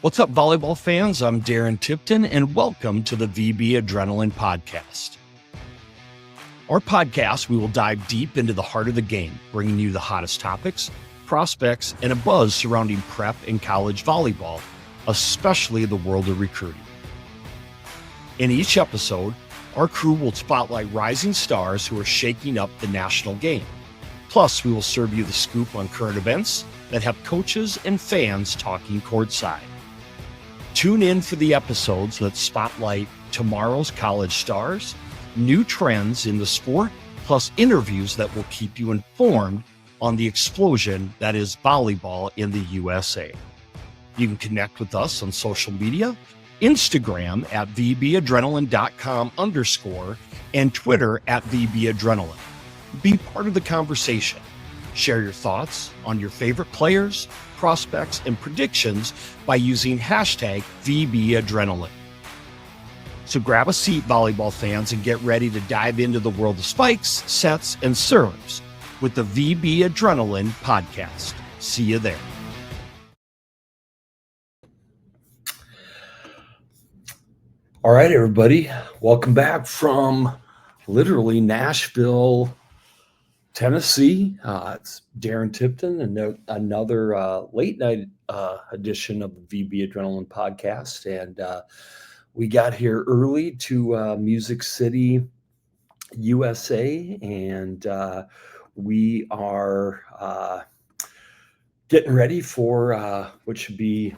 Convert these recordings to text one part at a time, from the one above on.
What's up, volleyball fans? I'm Darren Tipton, and welcome to the VB Adrenaline Podcast. Our podcast, we will dive deep into the heart of the game, bringing you the hottest topics, prospects, and a buzz surrounding prep and college volleyball, especially the world of recruiting. In each episode, our crew will spotlight rising stars who are shaking up the national game. Plus, we will serve you the scoop on current events that have coaches and fans talking courtside. Tune in for the episodes that spotlight tomorrow's college stars, new trends in the sport, plus interviews that will keep you informed on the explosion that is volleyball in the USA. You can connect with us on social media, Instagram at vbadrenaline.com_ and Twitter at vbadrenaline. Be part of the conversation. Share your thoughts on your favorite players, prospects, and predictions by using hashtag VBAdrenaline. So grab a seat, volleyball fans, and get ready to dive into the world of spikes, sets, and serves with the VB Adrenaline Podcast. See you there. All right, everybody. Welcome back from literally Nashville, Tennessee. It's Darren Tipton and another late night edition of the VB Adrenaline Podcast. And we got here early to Music City, USA. And we are getting ready for what should be,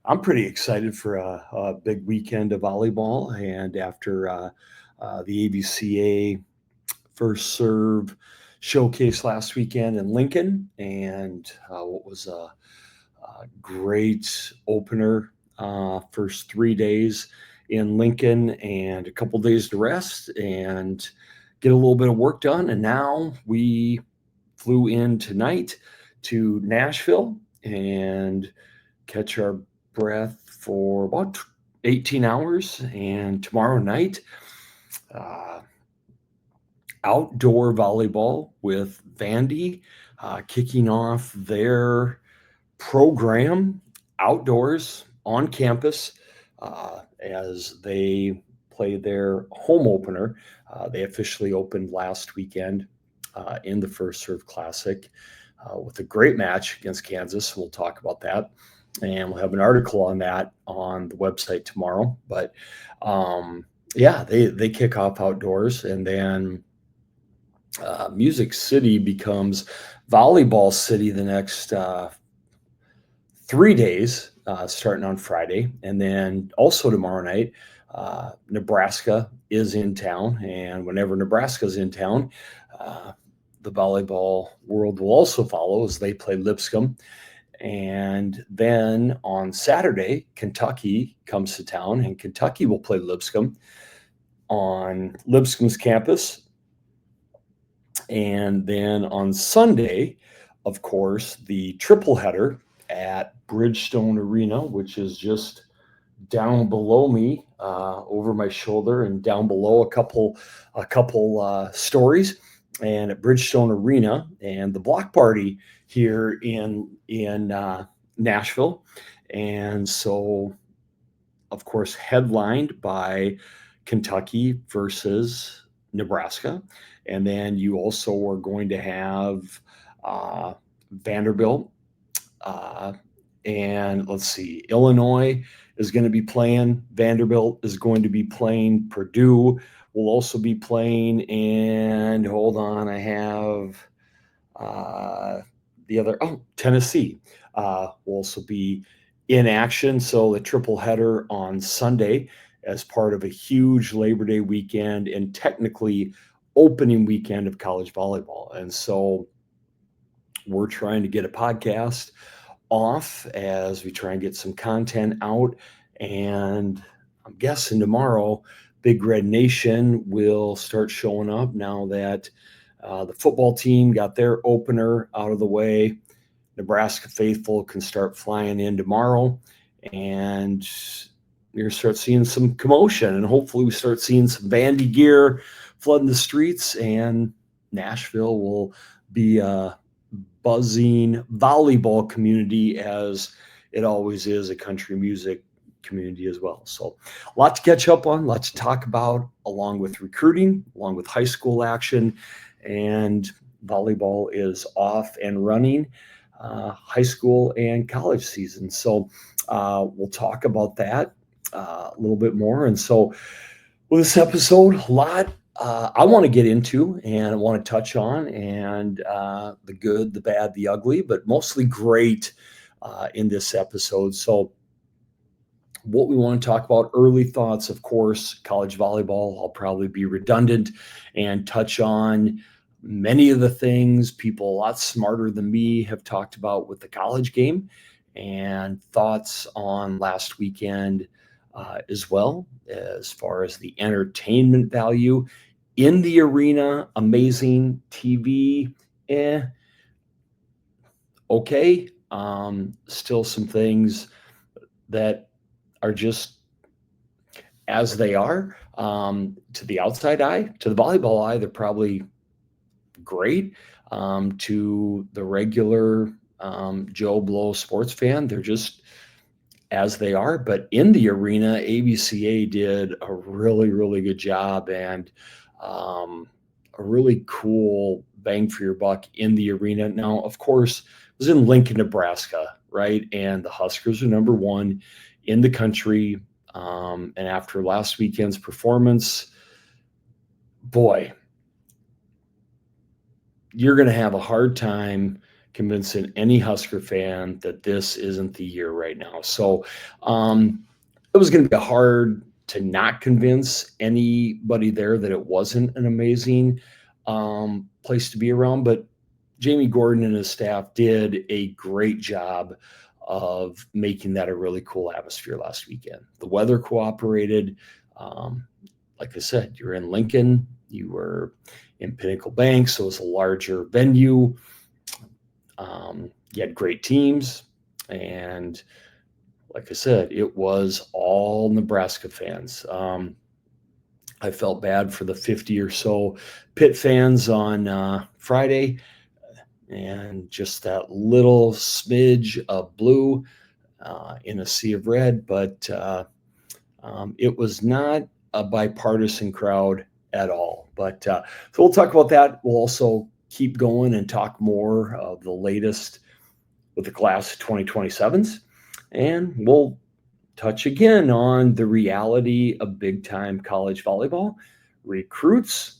I'm pretty excited for a big weekend of volleyball. And after the ABCA First Serve showcase last weekend in Lincoln, and what was a great opener, first 3 days in Lincoln and a couple days to rest and get a little bit of work done. And now we flew in tonight to Nashville and catch our breath for about 18 hours. And tomorrow night, outdoor volleyball with Vandy, kicking off their program outdoors on campus as they play their home opener. They officially opened last weekend in the First Serve Classic with a great match against Kansas. We'll talk about that, and we'll have an article on that on the website tomorrow. But yeah, they kick off outdoors, and then Music City becomes Volleyball City the next 3 days, starting on Friday. And then also tomorrow night, Nebraska is in town. And whenever Nebraska is in town, the volleyball world will also follow as they play Lipscomb. And then on Saturday, Kentucky comes to town, and Kentucky will play Lipscomb on Lipscomb's campus. And then on Sunday, of course, the triple header at Bridgestone Arena, which is just down below me, over my shoulder, and down below a couple stories. And at Bridgestone Arena, and the block party here in Nashville. And so, of course, headlined by Kentucky versus Nebraska. And then you also are going to have Vanderbilt. And let's see, Illinois is going to be playing. Vanderbilt is going to be playing. Purdue will also be playing. And hold on, I have Tennessee will also be in action. So the triple header on Sunday as part of a huge Labor Day weekend and technically opening weekend of college volleyball. And so we're trying to get a podcast off as we try and get some content out. And I'm guessing tomorrow, Big Red Nation will start showing up now that the football team got their opener out of the way. Nebraska faithful can start flying in tomorrow, and you're going to start seeing some commotion, and hopefully we start seeing some Vandy gear flooding the streets, and Nashville will be a buzzing volleyball community as it always is a country music community as well. So a lot to catch up on, lots to talk about, along with recruiting, along with high school action, and volleyball is off and running, high school and college season. So we'll talk about that a little bit more. And so with this episode, a lot I want to get into and I want to touch on, and the good, the bad, the ugly, but mostly great in this episode. So what we want to talk about, early thoughts, of course, college volleyball. I'll probably be redundant and touch on many of the things people a lot smarter than me have talked about with the college game, and thoughts on last weekend as well, as far as the entertainment value in the arena. Amazing. TV, okay. Still some things that are just as they are. To the outside eye, to the volleyball eye, they're probably great. To the regular Joe Blow sports fan, they're just as they are. But in the arena, ABCA did a really, really good job, and a really cool bang for your buck in the arena. Now, of course, it was in Lincoln, Nebraska, right? And the Huskers are number one in the country. And after last weekend's performance, boy, you're going to have a hard time convincing any Husker fan that this isn't the year right now. So it was going to be hard to not convince anybody there that it wasn't an amazing place to be around. But Jamie Gordon and his staff did a great job of making that a really cool atmosphere last weekend. The weather cooperated. Like I said, you're in Lincoln, you were in Pinnacle Bank, so it was a larger venue. You had great teams, and like I said, it was all Nebraska fans. I felt bad for the 50 or so Pitt fans on Friday, and just that little smidge of blue in a sea of red, but it was not a bipartisan crowd at all. But so we'll talk about that. We'll also keep going and talk more of the latest with the class of 2027s. And we'll touch again on the reality of big-time college volleyball. Recruits,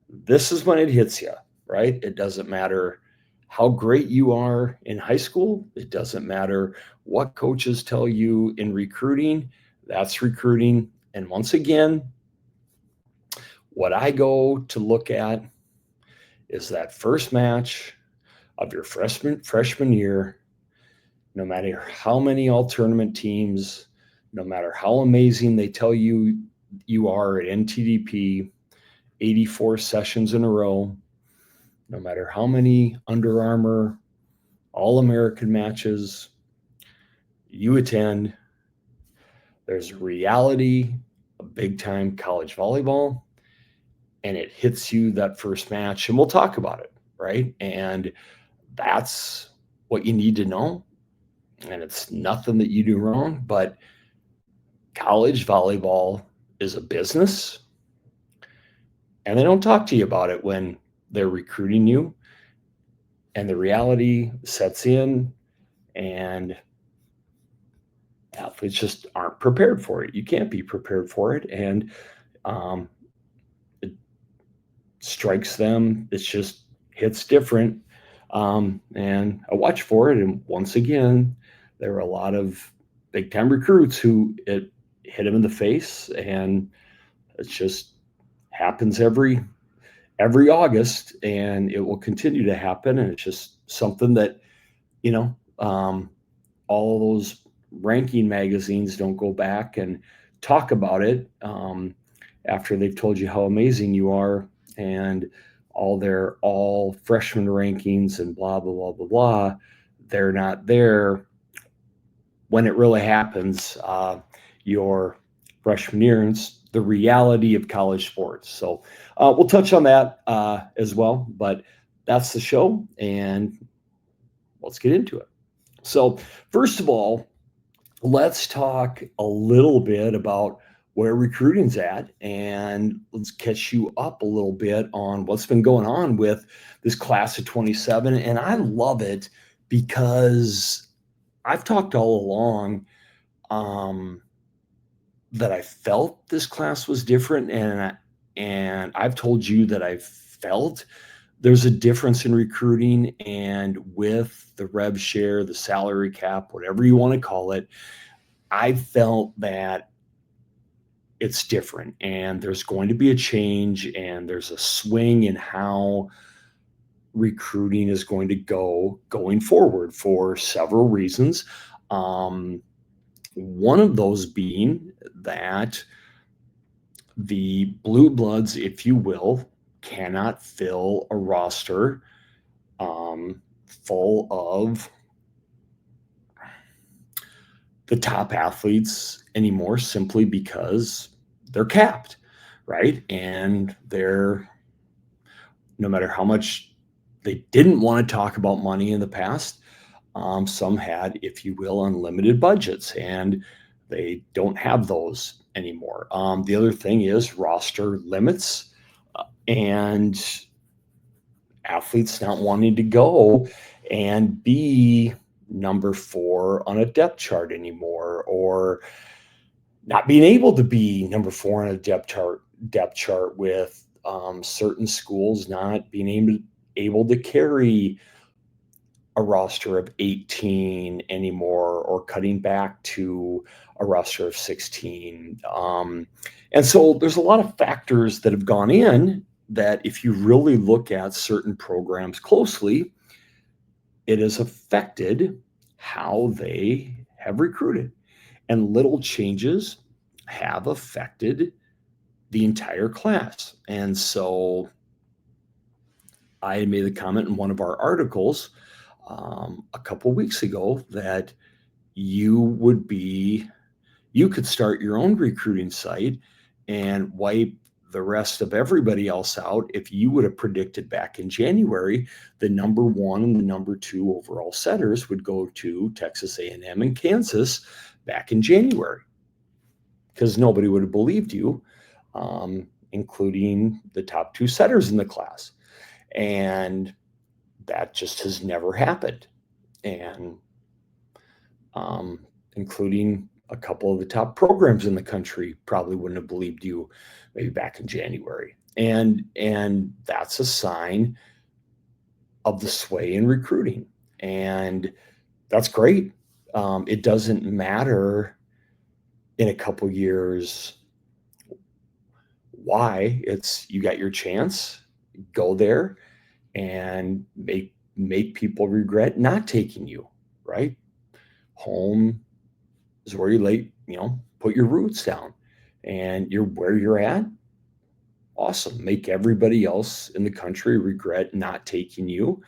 this is when it hits you, right? It doesn't matter how great you are in high school. It doesn't matter what coaches tell you in recruiting. That's recruiting. And once again, what I go to look at is that first match of your freshman year. No matter how many all-tournament teams, no matter how amazing they tell you you are at NTDP, 84 sessions in a row, no matter how many Under Armour All-American matches you attend, there's a reality of big-time college volleyball, and it hits you that first match, and we'll talk about it, right? And that's what you need to know. And it's nothing that you do wrong, but college volleyball is a business, and they don't talk to you about it when they're recruiting you, and the reality sets in, and athletes just aren't prepared for it. You can't be prepared for it, and it strikes them. It just hits different, and I watch for it, and once again, there were a lot of big-time recruits who it hit them in the face, and it just happens every August, and it will continue to happen. And it's just something that, all of those ranking magazines don't go back and talk about it after they've told you how amazing you are, and all their all freshman rankings and blah, blah, blah, blah, blah. They're not there when it really happens, your freshman year. And it's the reality of college sports. So we'll touch on that as well, but that's the show, and let's get into it. So, first of all, let's talk a little bit about where recruiting's at, and let's catch you up a little bit on what's been going on with this class of 27. And I love it because I've talked all along that I felt this class was different, and I've told you that I felt there's a difference in recruiting, and with the rev share, the salary cap, whatever you want to call it, I felt that it's different, and there's going to be a change, and there's a swing in how recruiting is going to go going forward for several reasons. One of those being that the blue bloods, if you will, cannot fill a roster full of the top athletes anymore, simply because they're capped, right? And they're, no matter how much they didn't want to talk about money in the past, some had, if you will, unlimited budgets, and they don't have those anymore. The other thing is roster limits, and athletes not wanting to go and be number 4 on a depth chart anymore, or not being able to be number 4 on a depth chart with certain schools not being able to carry a roster of 18 anymore, or cutting back to a roster of 16. And so there's a lot of factors that have gone in that, if you really look at certain programs closely, it has affected how they have recruited. And little changes have affected the entire class. And so I made the comment in one of our articles a couple weeks ago that you could start your own recruiting site and wipe the rest of everybody else out if you would have predicted back in January the number 1 and the number 2 overall setters would go to Texas A&M and Kansas back in January, because nobody would have believed you, including the top 2 setters in the class. And that just has never happened. And including a couple of the top programs in the country probably wouldn't have believed you maybe back in January. And that's a sign of the sway in recruiting. And that's great. It doesn't matter in a couple years why. It's, you got your chance, go there and make people regret not taking you, right? Home is where you put your roots down, and you're where you're at. Awesome. Make everybody else in the country regret not taking you.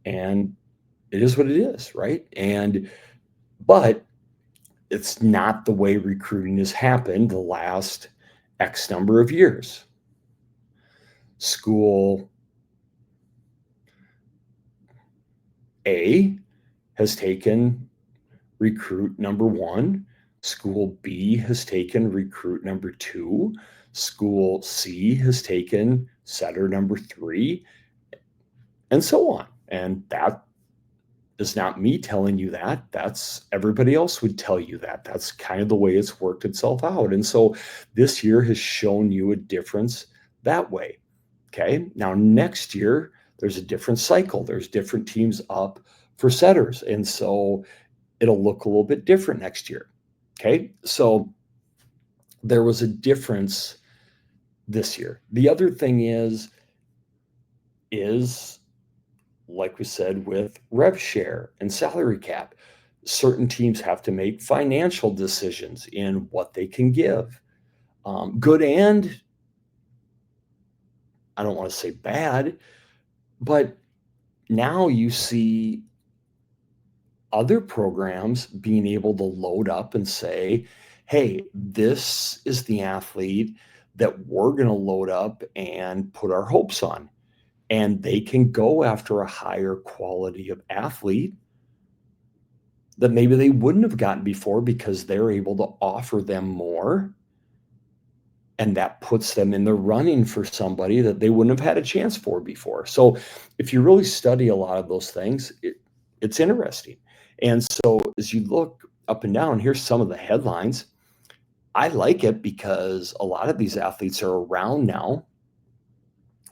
And it is what it is, right? But it's not the way recruiting has happened the last X number of years. School A has taken recruit number 1. School B has taken recruit number 2. School C has taken setter number 3, and so on. And that is not me telling you that. That's everybody else would tell you that. That's kind of the way it's worked itself out. And so this year has shown you a difference that way. Okay. Now, next year, there's a different cycle. There's different teams up for setters. And so it'll look a little bit different next year. Okay. So there was a difference this year. The other thing is like we said, with rev share and salary cap, certain teams have to make financial decisions in what they can give. Good, and I don't want to say bad, but now you see other programs being able to load up and say, hey, this is the athlete that we're going to load up and put our hopes on. And they can go after a higher quality of athlete that maybe they wouldn't have gotten before because they're able to offer them more. And that puts them in the running for somebody that they wouldn't have had a chance for before. So if you really study a lot of those things, it's interesting. And so as you look up and down, here's some of the headlines. I like it because a lot of these athletes are around now,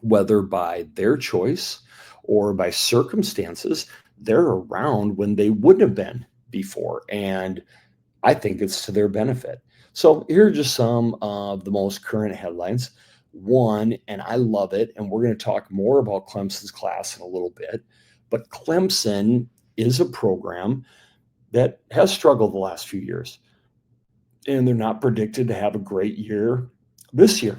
whether by their choice or by circumstances. They're around when they wouldn't have been before. And I think it's to their benefit. So here are just some of the most current headlines. One, and I love it, and we're going to talk more about Clemson's class in a little bit, but Clemson is a program that has struggled the last few years, and they're not predicted to have a great year this year.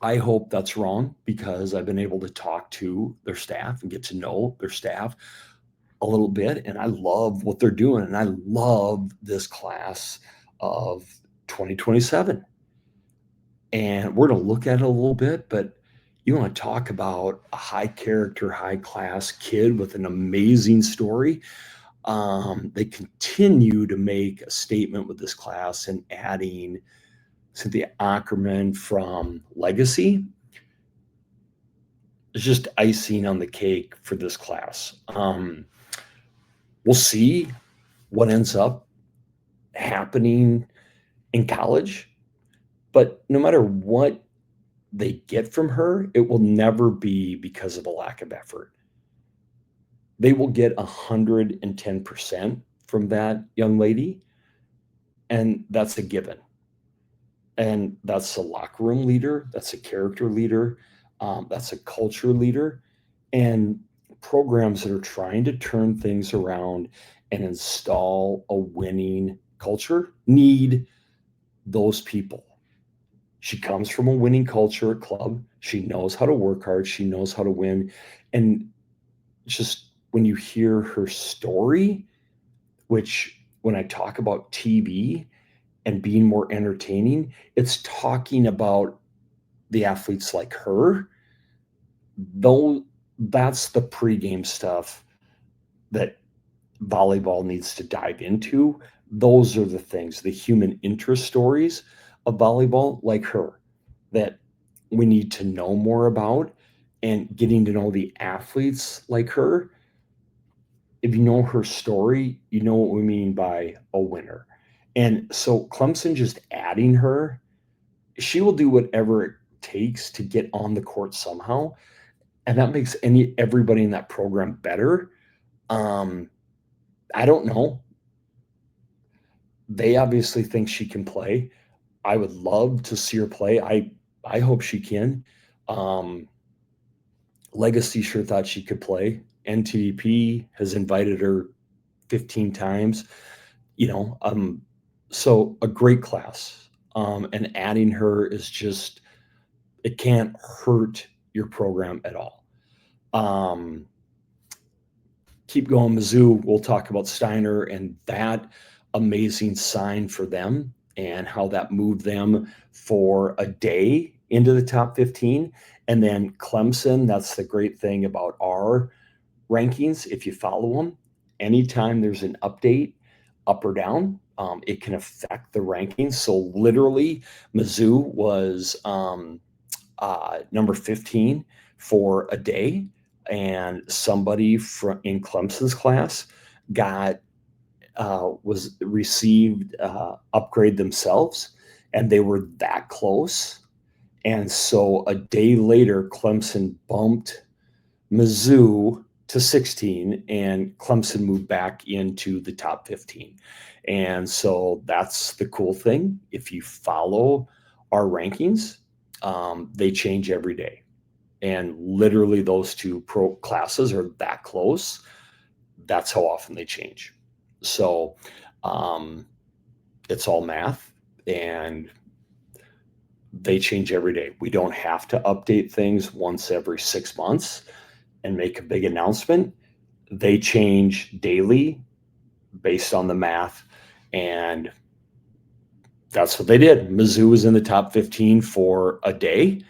I hope that's wrong because I've been able to talk to their staff and get to know their staff a little bit, and I love what they're doing, and I love this class of 2027. And we're going to look at it a little bit, but you want to talk about a high character, high class kid with an amazing story. They continue to make a statement with this class and adding Cynthia Ackerman from Legacy. It's just icing on the cake for this class. We'll see what ends up happening in college, but no matter what they get from her, it will never be because of a lack of effort. They will get 110% from that young lady, and that's a given. And that's a locker room leader, that's a character leader, that's a culture leader, and programs that are trying to turn things around and install a winning culture need those people. She comes from a winning culture club. She knows how to work hard. She knows how to win. And just when you hear her story, which when I talk about TV and being more entertaining, it's talking about the athletes like her. Though that's the pregame stuff that volleyball needs to dive into. Those are the things, the human interest stories of volleyball like her that we need to know more about, and getting to know the athletes like her. If you know her story, you know what we mean by a winner. And so Clemson just adding her, she will do whatever it takes to get on the court somehow. And that makes everybody in that program better. I don't know. They obviously think she can play. I would love to see her play. I hope she can. Legacy sure thought she could play. NTDP has invited her 15 times. So a great class. And adding her is just, it can't hurt your program at all. Keep going, Mizzou. We'll talk about Steiner and that amazing sign for them and how that moved them for a day into the top 15. And then Clemson, that's the great thing about our rankings. If you follow them, anytime there's an update up or down, it can affect the rankings. So literally, Mizzou was number 15 for a day, and somebody in Clemson's class received upgrade themselves, and they were that close. And so a day later, Clemson bumped Mizzou to 16, and Clemson moved back into the top 15. And so that's the cool thing. If you follow our rankings, they change every day. And literally those two pro classes are that close. That's how often they change. So it's all math, and they change every day. We don't have to update things once every 6 months and make a big announcement. They change daily based on the math, and that's what they did. Mizzou was in the top 15 for a day,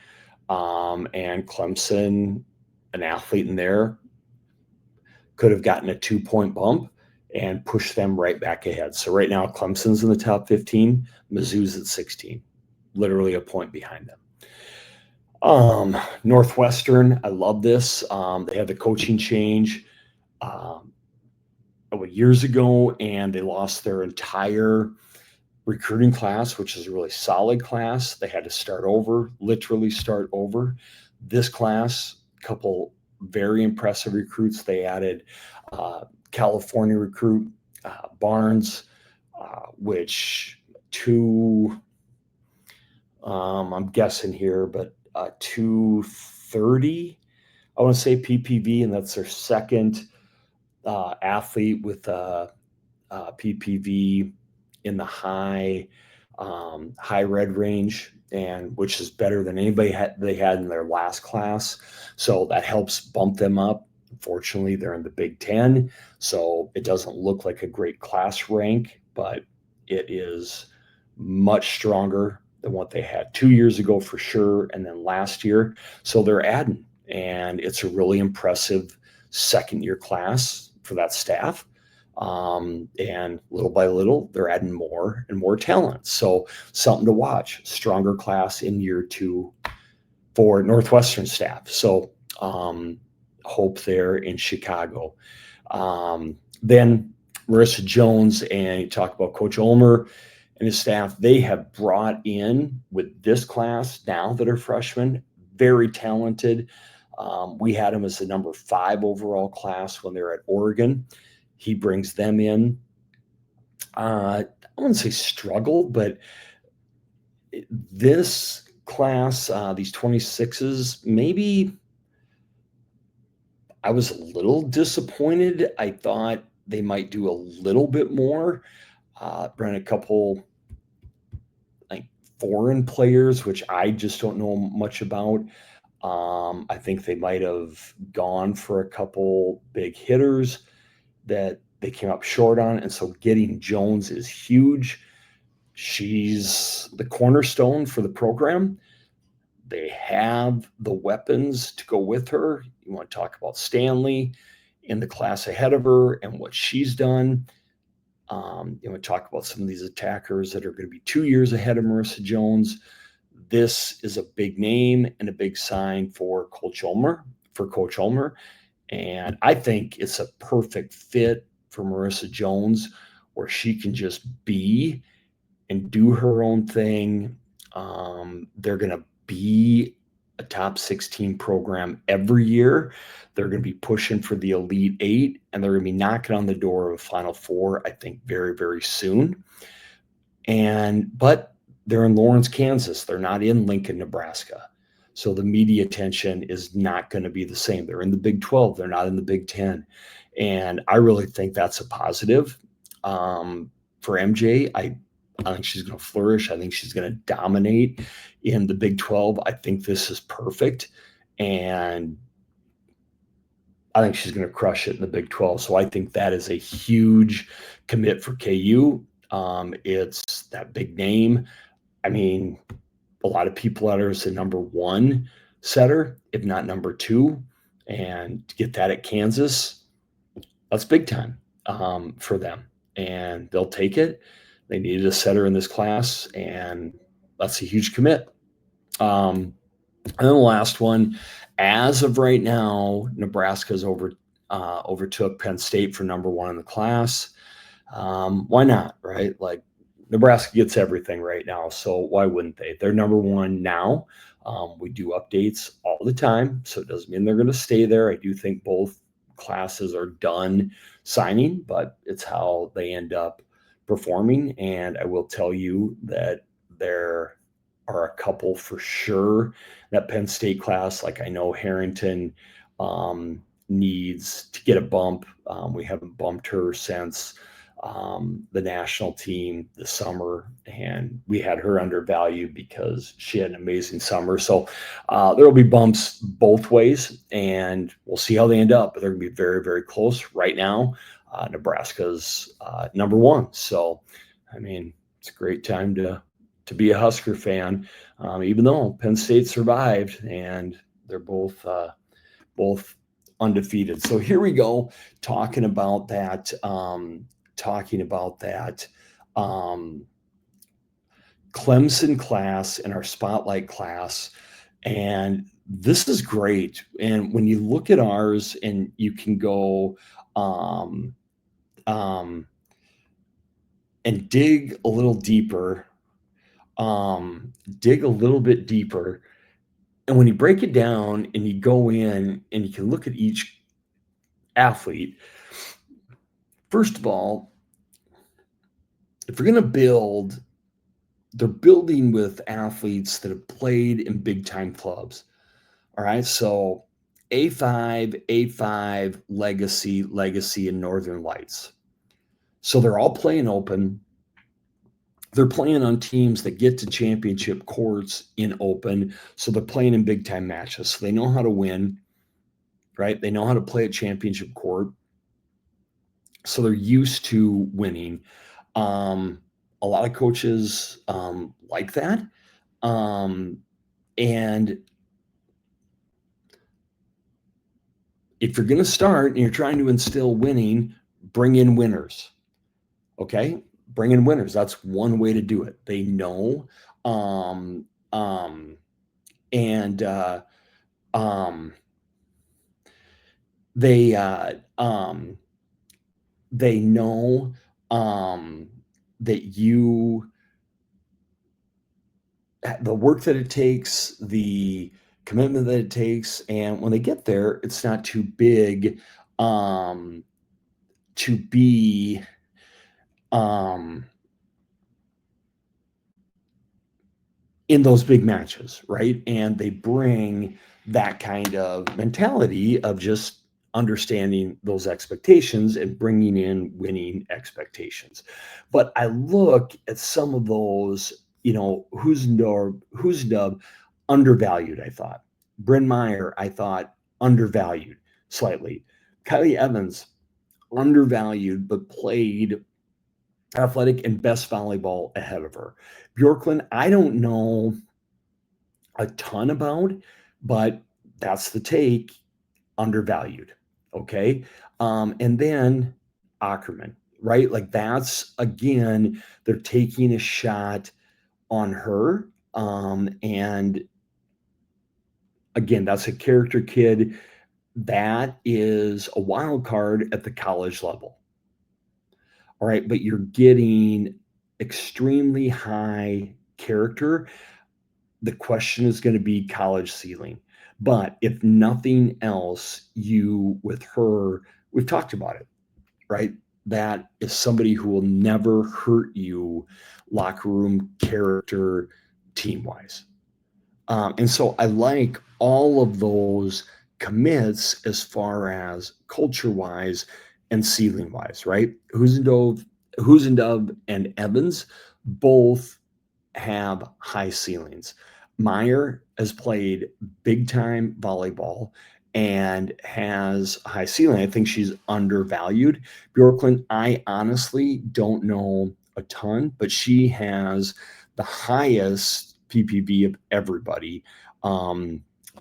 and Clemson, an athlete in there, could have gotten a 2-point bump, and push them right back ahead. So right now, Clemson's in the top 15, Mizzou's at 16, literally a point behind them. Northwestern, I love this. They had the coaching change years ago, and they lost their entire recruiting class, which is a really solid class. They had to start over, literally start over. This class, a couple very impressive recruits. They added California recruit Barnes, which I'm guessing here, but 230, I want to say PPV, and that's their second athlete with PPV in the high red range, and which is better than anybody they had in their last class. So that helps bump them up. Unfortunately, they're in the Big Ten, so it doesn't look like a great class rank, but it is much stronger than what they had 2 years ago for sure, and then last year. So they're adding, and it's a really impressive second-year class for that staff. And little by little, they're adding more and more talent. So something to watch. Stronger class in year 2 for Northwestern staff. So hope there in Chicago. Then Marissa Jones, and you talk about Coach Ulmer and his staff. They have brought in with this class now that are freshmen, very talented. We had them as the number 5 overall class when they're at Oregon. He brings them in. I wouldn't say struggled, but this class, these 26s, maybe I was a little disappointed. I thought they might do a little bit more. Bring a couple like foreign players, which I just don't know much about. I think they might have gone for a couple big hitters that they came up short on. And so getting Jones is huge. She's the cornerstone for the program. They have the weapons to go with her. You want to talk about Stanley in the class ahead of her and what she's done. You want to talk about some of these attackers that are going to be 2 years ahead of Marissa Jones. This is a big name and a big sign for Coach Ulmer. And I think it's a perfect fit for Marissa Jones, where she can just be and do her own thing. They're going to be a top 16 program every year. They're going to be pushing for the Elite 8, and they're going to be knocking on the door of a Final Four, I think, very, very soon. But they're in Lawrence, Kansas. They're not in Lincoln, Nebraska. So the media attention is not going to be the same. They're in the Big 12. They're not in the Big 10. And I really think that's a positive for MJ. I think she's going to flourish. I think she's going to dominate in the Big 12. I think this is perfect. And I think she's going to crush it in the Big 12. So I think that is a huge commit for KU. It's that big name. I mean, a lot of people at her as the number 1 setter, if not number 2. And to get that at Kansas, that's big time for them. And they'll take it. They needed a setter in this class, and that's a huge commit. And then the last one, as of right now, Nebraska's overtook Penn State for number 1 in the class. Why not, right? Like, Nebraska gets everything right now, so why wouldn't they? They're number 1 now. We do updates all the time, so it doesn't mean they're going to stay there. I do think both classes are done signing, but it's how they end up performing. And I will tell you that there are a couple for sure. That Penn State class, like I know Harrington needs to get a bump. We haven't bumped her since the national team this summer, and we had her undervalued because she had an amazing summer. So there will be bumps both ways, and we'll see how they end up. But they're going to be very, very close right now. Nebraska's number 1. So, I mean, it's a great time to be a Husker fan, even though Penn State survived, and they're both undefeated. So here we go, talking about that. Talking about that. Clemson class and our spotlight class. And this is great. And when you look at ours and you can go um, um, and dig a little deeper, dig a little bit deeper. And when you break it down and you go in and you can look at each athlete, first of all, if you're going to build, they're building with athletes that have played in big time clubs. All right. So A5, Legacy, and Northern Lights. So they're all playing open. They're playing on teams that get to championship courts in open. So they're playing in big time matches. So they know how to win, right? They know how to play at championship court. So they're used to winning. A lot of coaches like that. And if you're going to start and you're trying to instill winning, bring in winners. Okay? Bring in winners. That's one way to do it. They know. And they know that you, the work that it takes, the commitment that it takes, and when they get there, it's not too big to be in those big matches, right? And they bring that kind of mentality of just understanding those expectations and bringing in winning expectations. But I look at some of those, who's dub undervalued, I thought. Bryn Meyer, I thought undervalued slightly. Kylie Evans, undervalued, but played athletic and best volleyball ahead of her. Bjorklund, I don't know a ton about, but that's the take, undervalued. Okay. And then Ackerman, right? Like that's, again, they're taking a shot on her. And again, that's a character kid. That is a wild card at the college level. All right. But you're getting extremely high character. The question is going to be college ceiling. But if nothing else, with her, we've talked about it, right? That is somebody who will never hurt you locker room character team wise. And so I like all of those commits as far as culture wise and ceiling wise, right? Huzendove and Evans both have high ceilings. Meyer has played big time volleyball and has high ceiling. I think she's undervalued. Bjorklund, I honestly don't know a ton, but she has the highest PPV of everybody.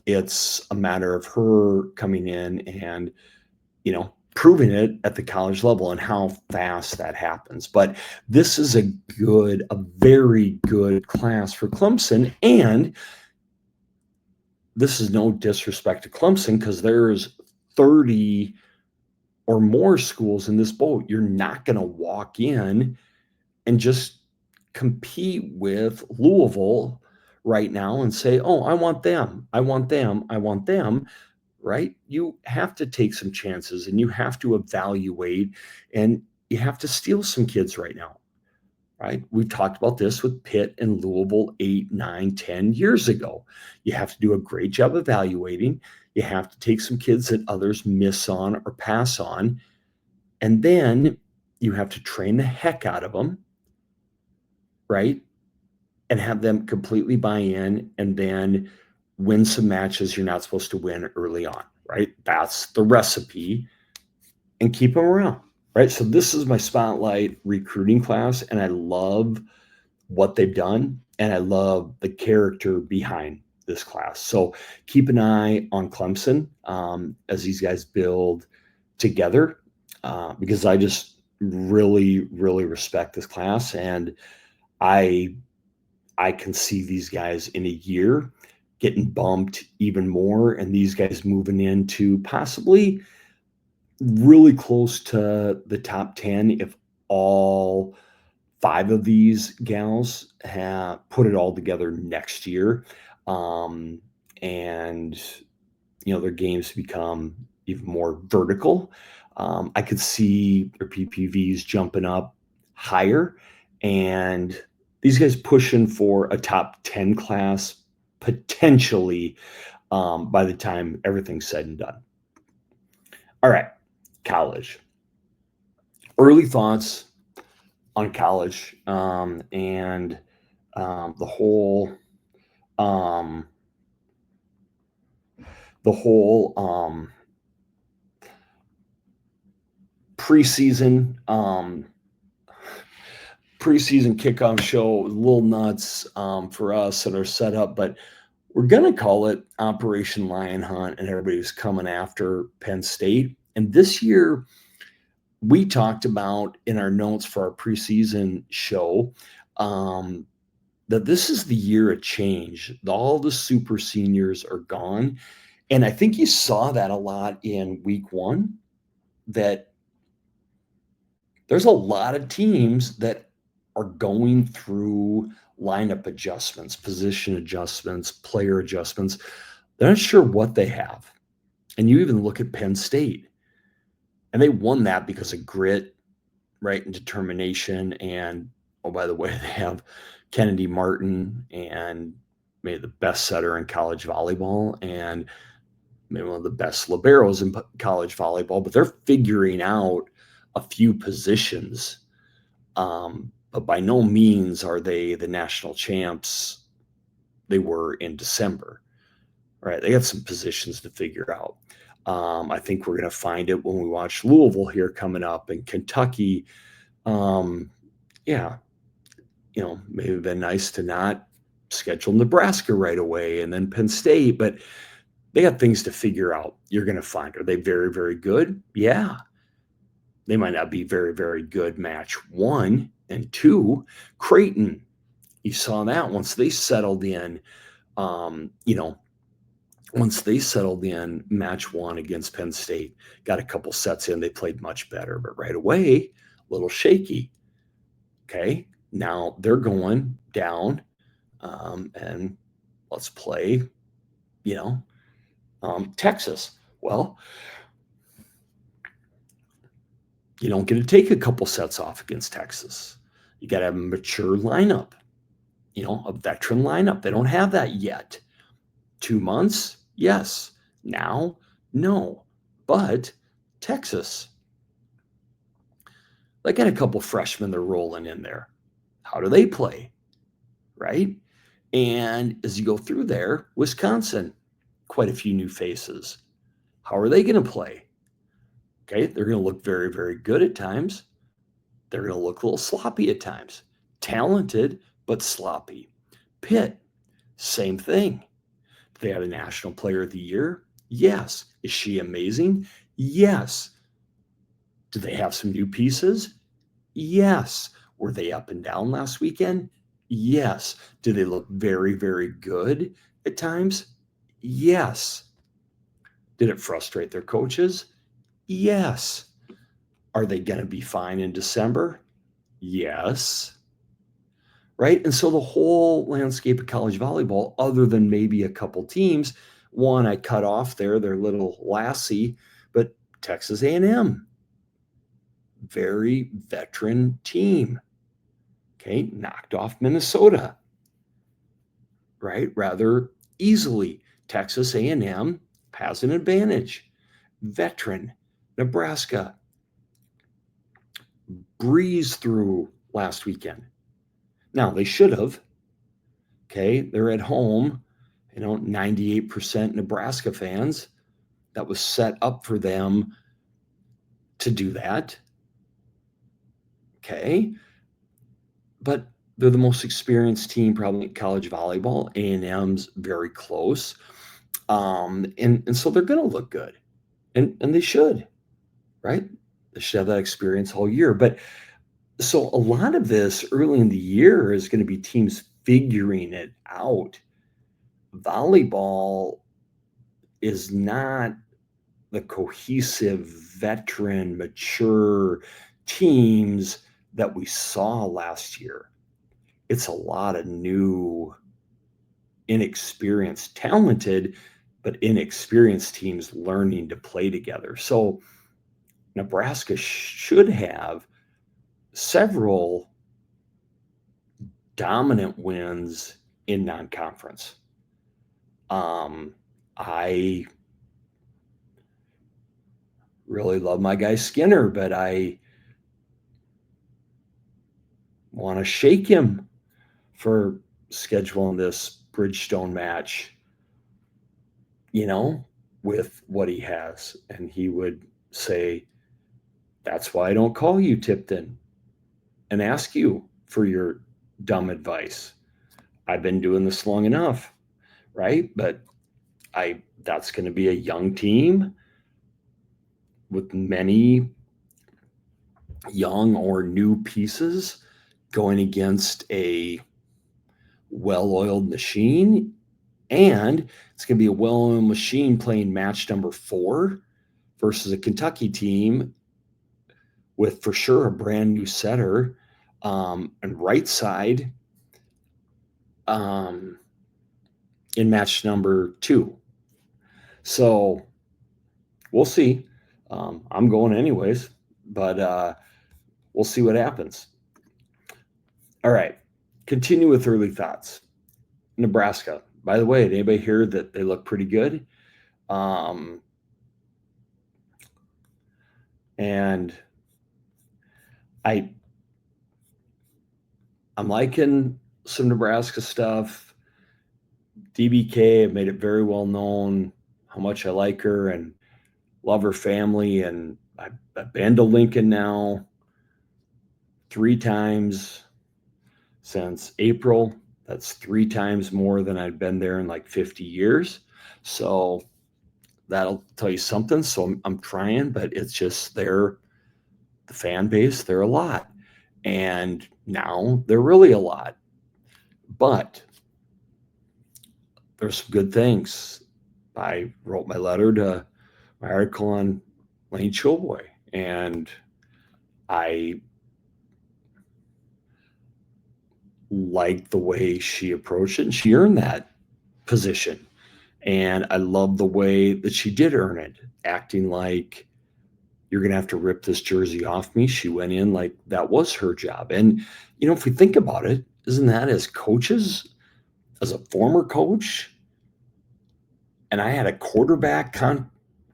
It's a matter of her coming in and, proving it at the college level and how fast that happens. But this is a very good class for Clemson. And this is no disrespect to Clemson because there's 30 or more schools in this boat. You're not going to walk in and just compete with Louisville right now and say, oh, I want them. Right? You have to take some chances and you have to evaluate and you have to steal some kids right now, right? We've talked about this with Pitt and Louisville 8, 9, 10 years ago. You have to do a great job evaluating. You have to take some kids that others miss on or pass on. And then you have to train the heck out of them, right? And have them completely buy in and then win some matches you're not supposed to win early on, right? That's the recipe, and keep them around, right? So this is my spotlight recruiting class, and I love what they've done, and I love the character behind this class. So keep an eye on Clemson as these guys build together, because I just really, really respect this class, and I can see these guys in a year getting bumped even more, and these guys moving into possibly really close to the top 10 if all 5 of these gals have put it all together next year. Um, and, their games become even more vertical. I could see their PPVs jumping up higher, and these guys pushing for a top 10 class potentially by the time everything's said and done. All right, college. Early thoughts on college, and the whole um, preseason preseason kickoff show. A little nuts for us that are set up, but we're gonna call it Operation Lion Hunt, and everybody's coming after Penn State. And this year, we talked about in our notes for our preseason show that this is the year of change. All the super seniors are gone. And I think you saw that a lot in week 1, that there's a lot of teams that are going through lineup adjustments, position adjustments, player adjustments. They're not sure what they have. And you even look at Penn State, and they won that because of grit, right, and determination. And, oh, by the way, they have Kennedy Martin, and maybe the best setter in college volleyball, and maybe one of the best liberos in college volleyball, but they're figuring out a few positions. But by no means are they the national champs they were in December, right? They got some positions to figure out. I think we're going to find it when we watch Louisville here coming up, and Kentucky. Yeah, maybe it'd been nice to not schedule Nebraska right away and then Penn State, but they got things to figure out. You're going to find, are they very, very good? Yeah. They might not be very, very good match 1 and 2. Creighton, you saw that once they settled in, once they settled in match 1 against Penn State, got a couple sets in, they played much better, but right away, a little shaky. Okay. Now they're going down, and let's play, Texas. Well, you don't get to take a couple sets off against Texas. You got to have a mature lineup, a veteran lineup. They don't have that yet. 2 months? Yes. Now? No. But Texas, they got a couple freshmen they're rolling in there. How do they play? Right? And as you go through there, Wisconsin, quite a few new faces. How are they going to play? Okay, they're going to look very, very good at times. They're going to look a little sloppy at times. Talented, but sloppy. Pitt, same thing. They had a National Player of the Year. Yes. Is she amazing? Yes. Do they have some new pieces? Yes. Were they up and down last weekend? Yes. Do they look very, very good at times? Yes. Did it frustrate their coaches? Yes. Are they going to be fine in December? Yes. Right? And so the whole landscape of college volleyball, other than maybe a couple teams, one I cut off there, their little lassie, but Texas A&M, very veteran team. Okay, knocked off Minnesota, right? Rather easily. Texas A&M has an advantage. Veteran. Nebraska breezed through last weekend. Now, they should have. Okay, they're at home, 98% Nebraska fans. That was set up for them to do that. Okay, but they're the most experienced team probably in college volleyball. A&M's very close. And so they're going to look good. And they should, right? They should have that experience all year. But so a lot of this early in the year is going to be teams figuring it out. Volleyball is not the cohesive, veteran, mature teams that we saw last year. It's a lot of new, inexperienced, talented, but inexperienced teams learning to play together. So Nebraska should have several dominant wins in non-conference. I really love my guy Skinner, but I want to shake him for scheduling this Bridgestone match, with what he has. And he would say, that's why I don't call you, Tipton, and ask you for your dumb advice. I've been doing this long enough, right? But that's going to be a young team with many young or new pieces going against a well-oiled machine. And it's going to be a well-oiled machine playing match number 4 versus a Kentucky team with, for sure, a brand new setter and right side in match number 2. So we'll see. I'm going anyways, but we'll see what happens. All right. Continue with early thoughts. Nebraska. By the way, did anybody hear that they look pretty good? And I'm liking some Nebraska stuff. DBK have made it very well known how much I like her and love her family. And I've been to Lincoln now 3 times since April. That's 3 times more than I'd been there in like 50 years. So that'll tell you something. So I'm trying, but it's just the fan base, they're a lot. And now they're really a lot. But there's some good things. I wrote my article on Lane Chilboy, and I like the way she approached it, and she earned that position. And I love the way that she did earn it, acting like you're going to have to rip this jersey off me. She went in like that was her job. And, if we think about it, isn't that as coaches, as a former coach, and I had a quarterback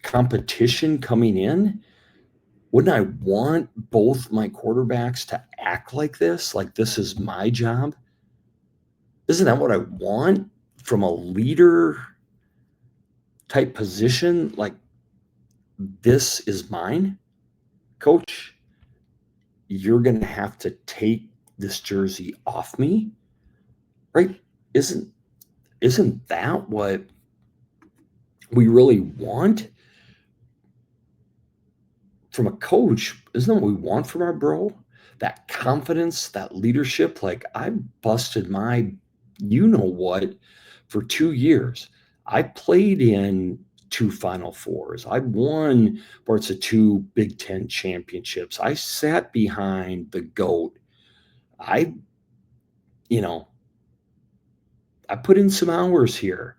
competition coming in, wouldn't I want both my quarterbacks to act like this is my job? Isn't that what I want from a leader type position? Like, this is mine, coach. You're going to have to take this jersey off me, right? Isn't that what we really want from a coach? Isn't that what we want from our bro? That confidence, that leadership. Like, I busted my you-know-what for 2 years. I played in 2 Final Fours. I won parts of 2 Big Ten championships. I sat behind the GOAT. I put in some hours here.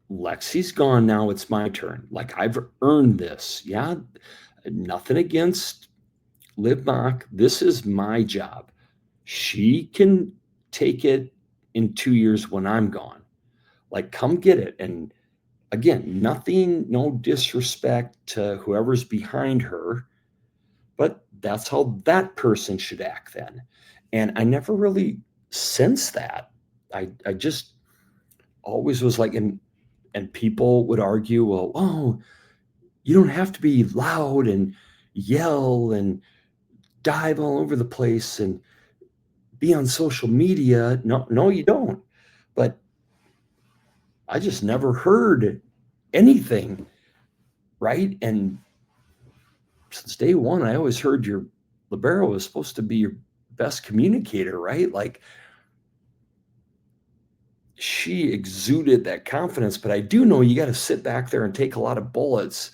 Lexi's gone now. It's my turn. Like, I've earned this. Yeah, nothing against Liv Mock. This is my job. She can take it in 2 years when I'm gone. Like, come get it. And again, no disrespect to whoever's behind her, but that's how that person should act then. And I never really sensed that. I just always was like, and people would argue, well, oh, you don't have to be loud and yell and dive all over the place. And be on social media. No, no, you don't. But I just never heard anything, right? And since day one, I always heard your libero was supposed to be your best communicator, right? Like she exuded that confidence, but I do know you got to sit back there and take a lot of bullets,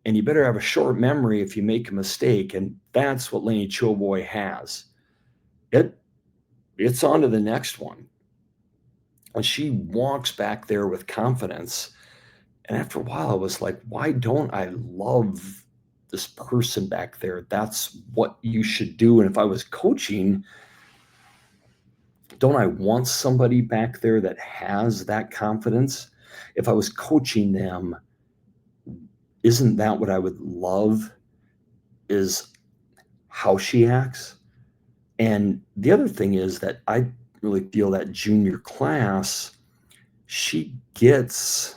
and you better have a short memory if you make a mistake. And that's what Lainey Choboy has. It's on to the next one. And she walks back there with confidence. And after a while, I was like, why don't I love this person back there? That's what you should do. And if I was coaching, don't I want somebody back there that has that confidence? If I was coaching them, isn't that what I would love, is how she acts? And the other thing is that I really feel that junior class, she gets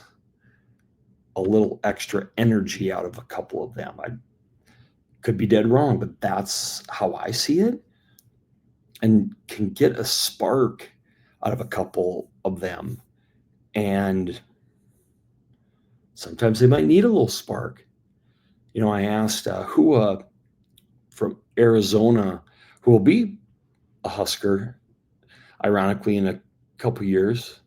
a little extra energy out of a couple of them. I could be dead wrong, but that's how I see it, and can get a spark out of a couple of them. And sometimes they might need a little spark. I asked who from Arizona, who will be a Husker, ironically, in a couple years.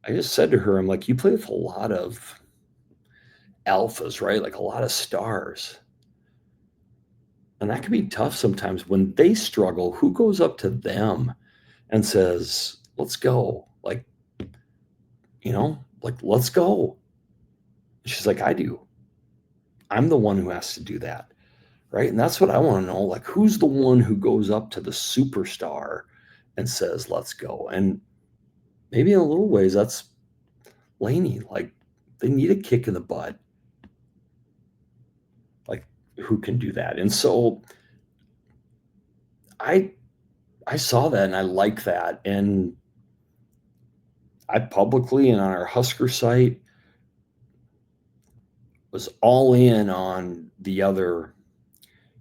I just said to her, I'm like, you play with a lot of alphas, right? Like a lot of stars. And that can be tough sometimes when they struggle. Who goes up to them and says, let's go? Like, let's go. She's like, I do. I'm the one who has to do that. Right. And that's what I want to know. Like, who's the one who goes up to the superstar and says, let's go? And maybe in a little ways, that's Lainey. Like, they need a kick in the butt. Like, who can do that? And so I saw that and I like that. And I publicly and on our Husker site was all in on the other.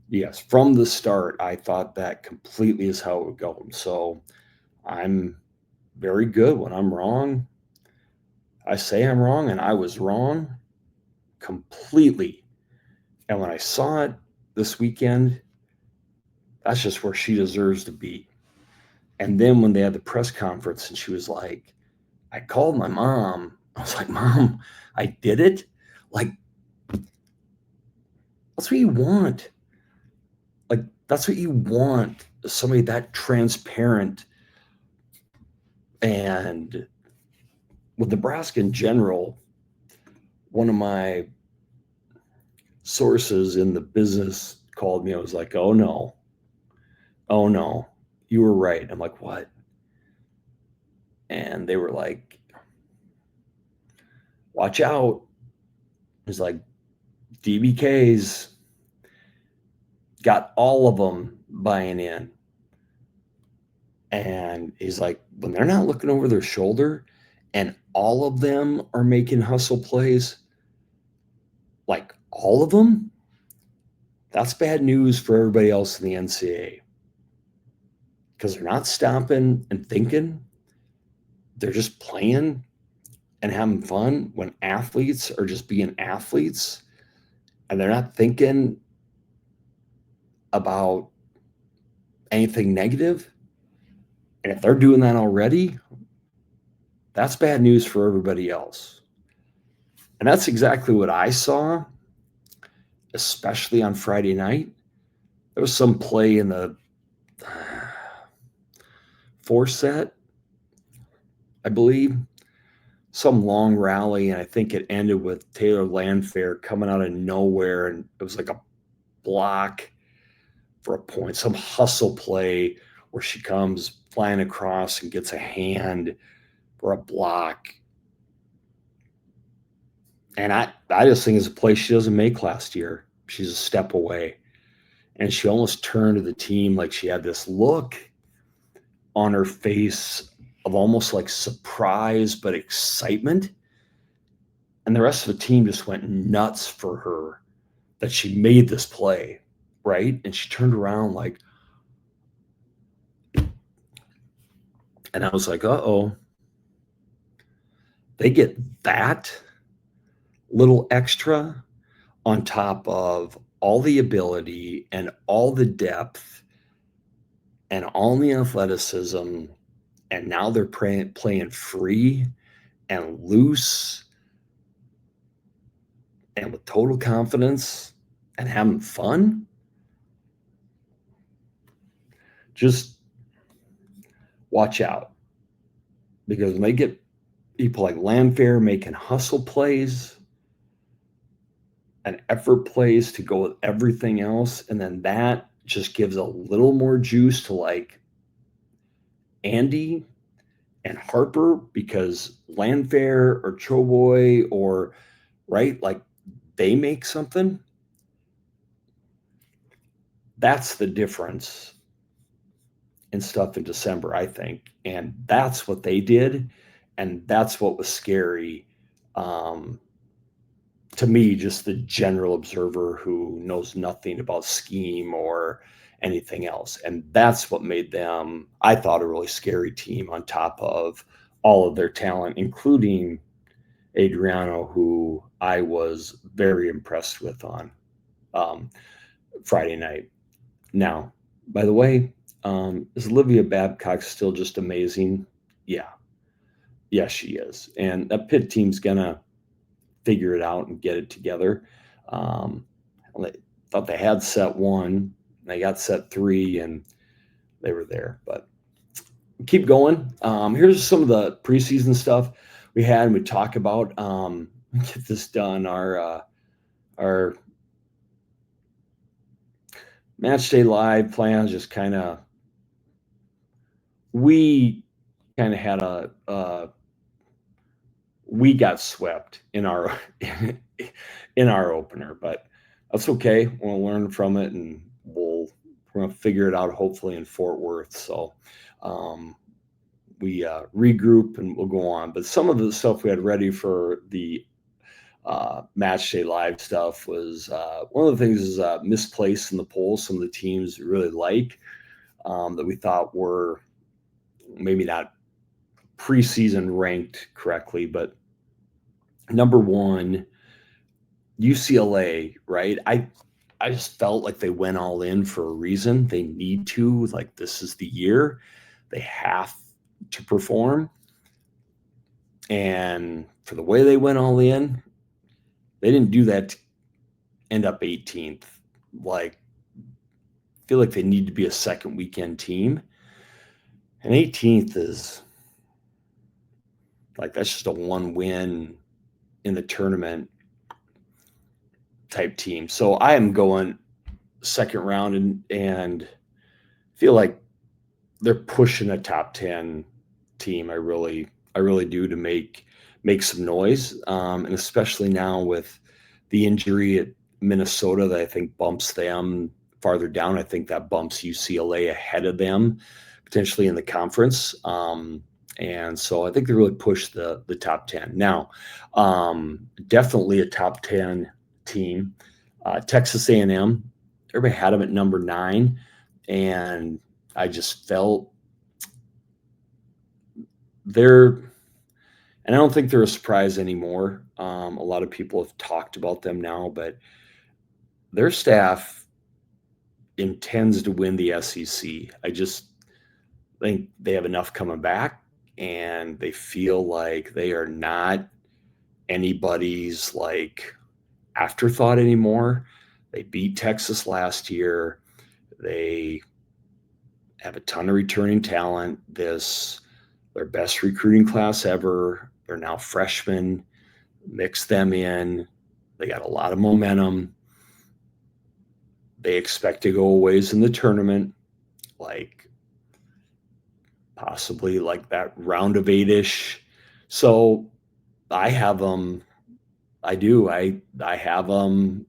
Yes, from the start, I thought that completely is how it would go. So I'm very good when I'm wrong. I say I'm wrong, and I was wrong completely. And when I saw it this weekend, that's just where she deserves to be. And then when they had the press conference and she was like, I called my mom. I was like, Mom, I did it. Like, that's what you want. Like, that's what you want. Somebody that transparent. And with Nebraska in general, one of my sources in the business called me. I was like, oh no, you were right. I'm like, what? And they were like, watch out. It's like, DBK's got all of them buying in. And he's like, when they're not looking over their shoulder and all of them are making hustle plays, like all of them, that's bad news for everybody else in the NCAA. Because they're not stopping and thinking. They're just playing and having fun when athletes are just being athletes and they're not thinking about anything negative. And if they're doing that already, that's bad news for everybody else. And that's exactly what I saw, especially on Friday night. There was some play in the fourth set, I believe, some long rally, and I think it ended with Taylor Landfair coming out of nowhere, and it was like a block for a point, some hustle play where she comes flying across and gets a hand for a block. And I just think it's a play she doesn't make last year. She's a step away. And she almost turned to the team like she had this look on her face of almost like surprise, but excitement. And the rest of the team just went nuts for her that she made this play, right? And she turned around like, And I was like, uh-oh, they get that little extra on top of all the ability and all the depth and all the athleticism, and now they're playing free and loose and with total confidence and having fun. Just watch out, because when they get people like Landfair making hustle plays and effort plays to go with everything else, and then that just gives a little more juice to like Andy and Harper, because Landfair or Choboy or right, like they make something. That's the difference in stuff in December, I think. And that's what they did. And that's what was scary to me, just the general observer who knows nothing about scheme or anything else. And that's what made them, I thought, a really scary team on top of all of their talent, including Adriano, who I was very impressed with on Friday night. Now, by the way, is Olivia Babcock still just amazing? Yeah. Yes, she is. And that Pitt team's going to figure it out and get it together. They thought they had set one, they got set three, and they were there. But keep going. Here's some of the preseason stuff we had and we talk about. Get this done. Our match day live plans just kind of, we kind of had we got swept in our in our opener, but that's okay. We'll learn from it, and we're going to figure it out hopefully in Fort Worth. So we regroup and we'll go on. But some of the stuff we had ready for the match day live stuff was one of the things is misplaced in the polls. Some of the teams really like that we thought were maybe not preseason ranked correctly, but number one, UCLA, right? I just felt like they went all in for a reason. They need to, like, this is the year. They have to perform. And for the way they went all in, they didn't do that to end up 18th. Like, I feel like they need to be a second weekend team. And 18th is like, that's just a one win in the tournament type team. So I am going second round and feel like they're pushing a top 10 team. I really do, to make some noise. And especially now with the injury at Minnesota that I think bumps them farther down. I think that bumps UCLA ahead of them potentially in the conference. And so I think they really pushed the top 10. Now, definitely a top 10 team. Texas A&M, everybody had them at number 9. And I just felt and I don't think they're a surprise anymore. A lot of people have talked about them now, but their staff intends to win the SEC. I just think they have enough coming back, and they feel like they are not anybody's like afterthought anymore. They beat Texas last year. They have a ton of returning talent. Their best recruiting class ever. They're now freshmen. Mix them in. They got a lot of momentum. They expect to go a ways in the tournament, like possibly like that round of 8-ish. So I have them. I do. I have them.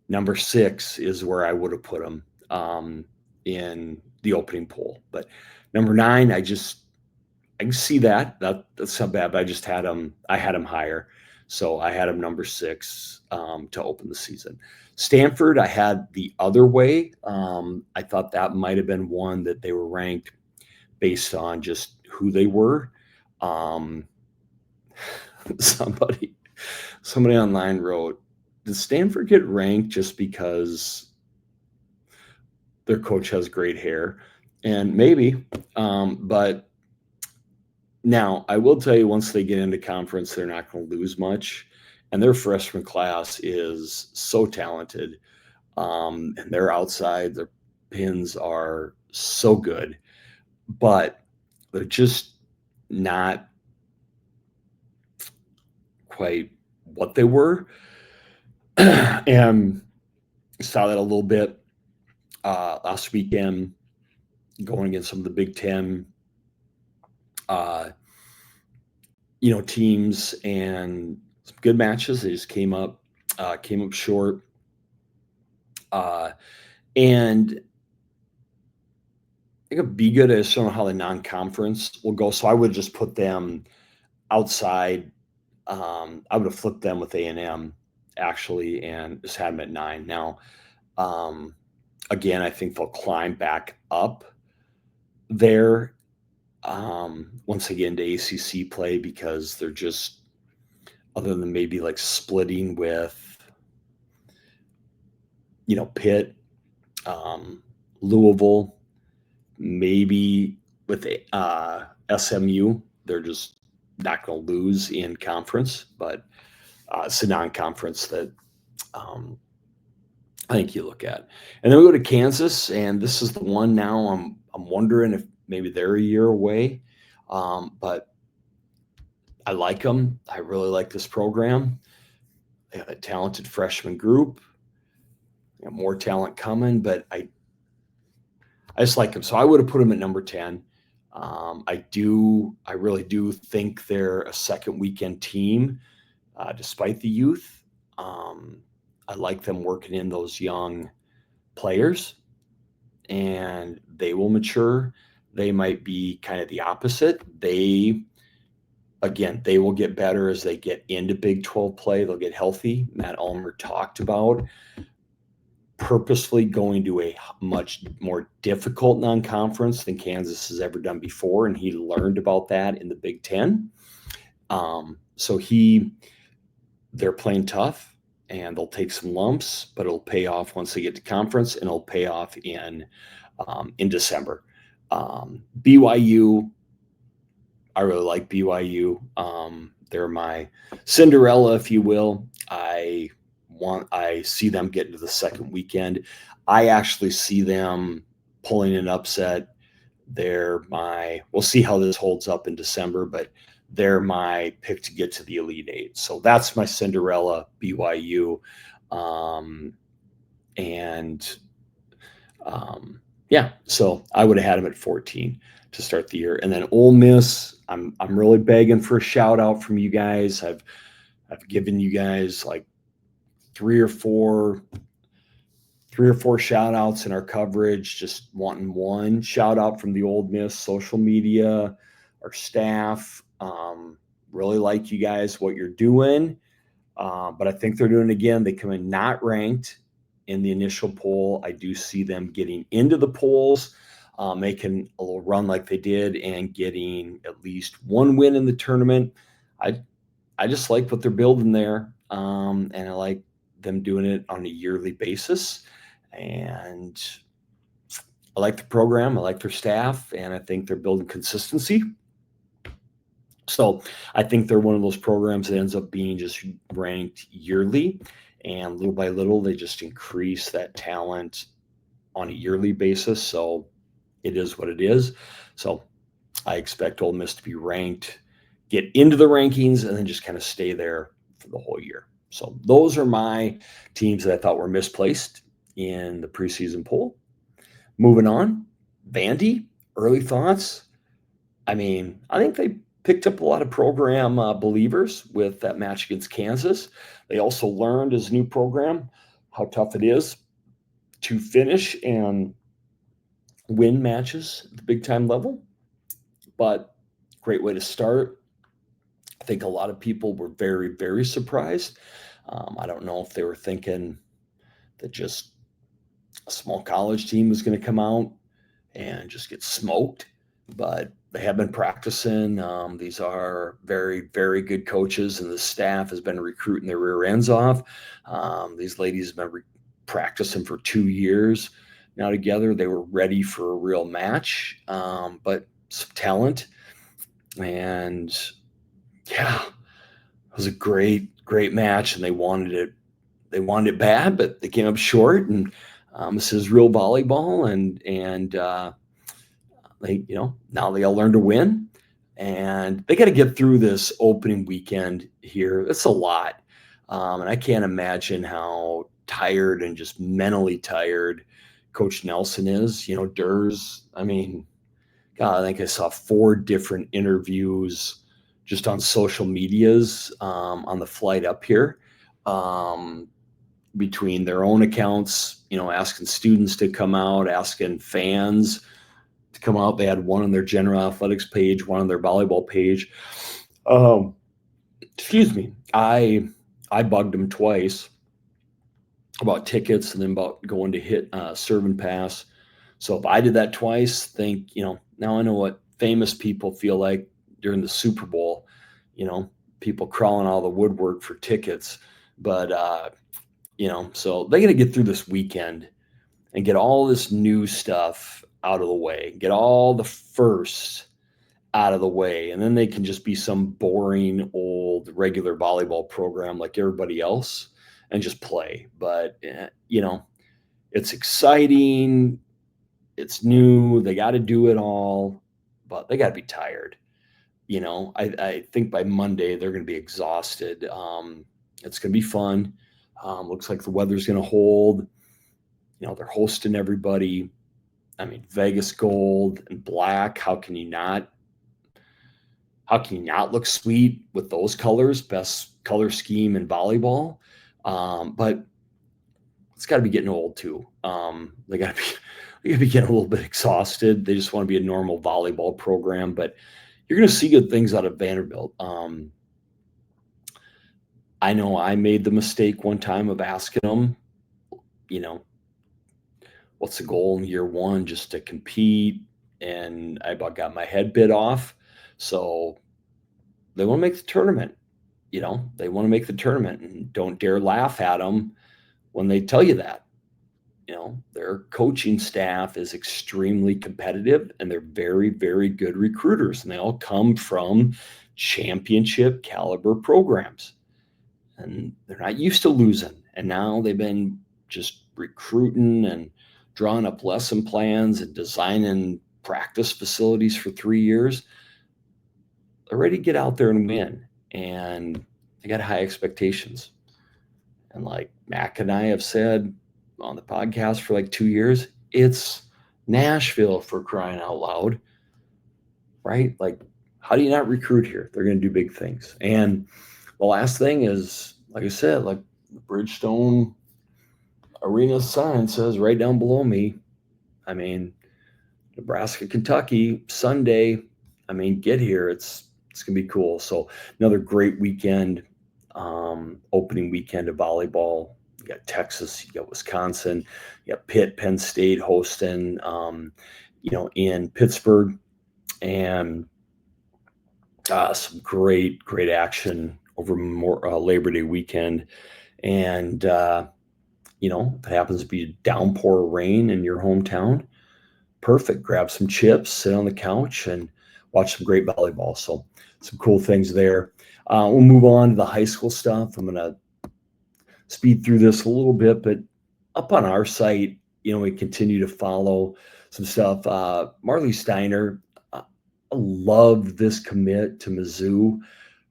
Number 6 is where I would have put them in the opening poll. But number 9, I can see that. That's not bad, but I just had them. I had them higher. So I had them number 6 to open the season. Stanford, I had the other way. I thought that might have been one that they were ranked based on just who they were. Um, somebody online wrote, "Did Stanford get ranked just because their coach has great hair?" And maybe, but now I will tell you, once they get into conference, they're not going to lose much, and their freshman class is so talented, and they're outside. Their pins are so good, but they're just not quite what they were. And saw that a little bit last weekend, going against some of the Big Ten, uh, teams, and some good matches. They just came up short, uh, and I think it'd be good. I just don't know how the non-conference will go, so I would just put them outside. I would have flipped them with A&M actually, and just had them at 9. Now, um, again, I think they'll climb back up there once they get into ACC play, because they're just, other than maybe like splitting with, Pitt, Louisville, maybe with SMU, they're just not going to lose in conference, but it's a non-conference that um, I think you look at. And then we go to Kansas, and this is the one now I'm wondering if maybe they're a year away, but I like them. I really like this program. They have a talented freshman group. More talent coming, but I just like them. So I would have put them at number 10. I really do think they're a second weekend team, despite the youth. I like them working in those young players, and they will mature. They might be kind of the opposite. They will get better as they get into Big 12 play. They'll get healthy. Matt Ulmer talked about purposefully going to a much more difficult non-conference than Kansas has ever done before, and he learned about that in the Big Ten. So they're playing tough, and they'll take some lumps, but it'll pay off once they get to conference, and it'll pay off in December. BYU, I really like BYU. They're my Cinderella, if you will. I see them getting to the second weekend. I actually see them pulling an upset. We'll see how this holds up in December, but they're my pick to get to the Elite Eight. So that's my Cinderella, BYU. So I would have had them at 14 to start the year. And then Ole Miss, I'm really begging for a shout out from you guys. I've given you guys like three or four shout outs in our coverage, just wanting one shout out from the Ole Miss social media, our staff. Really like you guys, what you're doing. But I think they're doing it again. They come in not ranked in the initial poll. I do see them getting into the polls, making a little run like they did, and getting at least one win in the tournament. I just like what they're building there, and I like them doing it on a yearly basis. And I like the program. I like their staff, and I think they're building consistency. So I think they're one of those programs that ends up being just ranked yearly, and little by little, they just increase that talent on a yearly basis. So it is what it is. So I expect Ole Miss to be ranked, get into the rankings, and then just kind of stay there for the whole year. So those are my teams that I thought were misplaced in the preseason poll. Moving on, Vandy, early thoughts. I mean, I think they picked up a lot of program believers with that match against Kansas. They also learned as a new program how tough it is to finish and win matches at the big time level. But great way to start. I think a lot of people were very, very surprised. I don't know if they were thinking that just a small college team was going to come out and just get smoked. but they have been practicing. These are very, very good coaches, and the staff has been recruiting their rear ends off. These ladies have been practicing for 2 years now together. They were ready for a real match, but some talent. And yeah, it was a great, great match, and they wanted it. They wanted it bad, but they came up short. And this is real volleyball, and they, now they all learn to win, and they got to get through this opening weekend here. It's a lot, and I can't imagine how tired and just mentally tired Coach Nelson is. Durs. I mean, God, I think I saw 4 different interviews just on social medias on the flight up here, um, between their own accounts, asking students to come out, asking fans to come out. They had one on their general athletics page, one on their volleyball page. Um, Excuse me. I bugged them twice about tickets and then about going to hit serve and pass. So if I did that twice, now I know what famous people feel like during the Super Bowl. People crawling out of the woodwork for tickets. But so they got to get through this weekend and get all this new stuff out of the way, get all the first out of the way, and then they can just be some boring old regular volleyball program like everybody else and just play. But it's exciting, it's new, they got to do it all, but they got to be tired. I think by Monday they're going to be exhausted. It's going to be fun. Looks like the weather's going to hold. They're hosting everybody. I mean, Vegas gold and black. How can you not look sweet with those colors? Best color scheme in volleyball. But it's got to be getting old too. They got to be getting a little bit exhausted. They just want to be a normal volleyball program, but you're going to see good things out of Vanderbilt. I know I made the mistake one time of asking them, what's the goal in year one, just to compete, and I about got my head bit off. So they want to make the tournament. They want to make the tournament, and don't dare laugh at them when they tell you that. Their coaching staff is extremely competitive, and they're very, very good recruiters, and they all come from championship caliber programs, and they're not used to losing. And now they've been just recruiting and drawing up lesson plans and designing practice facilities for 3 years. They're ready to get out there and win, and they got high expectations. And like Mac and I have said on the podcast for like 2 years, it's Nashville, for crying out loud, right? Like, how do you not recruit here? They're going to do big things. And the last thing is, like I said, like the Bridgestone Arena sign says right down below me, I mean, Nebraska, Kentucky, Sunday. I mean, get here. It's going to be cool. So another great weekend, opening weekend of volleyball. You got Texas, you got Wisconsin, you got Pitt, Penn State hosting, in Pittsburgh, and some great action over Labor Day weekend. And, if it happens to be a downpour of rain in your hometown, perfect. Grab some chips, sit on the couch, and watch some great volleyball. So some cool things there. We'll move on to the high school stuff. I'm going to speed through this a little bit, but up on our site, we continue to follow some stuff. Marley Steiner, I love this commit to Mizzou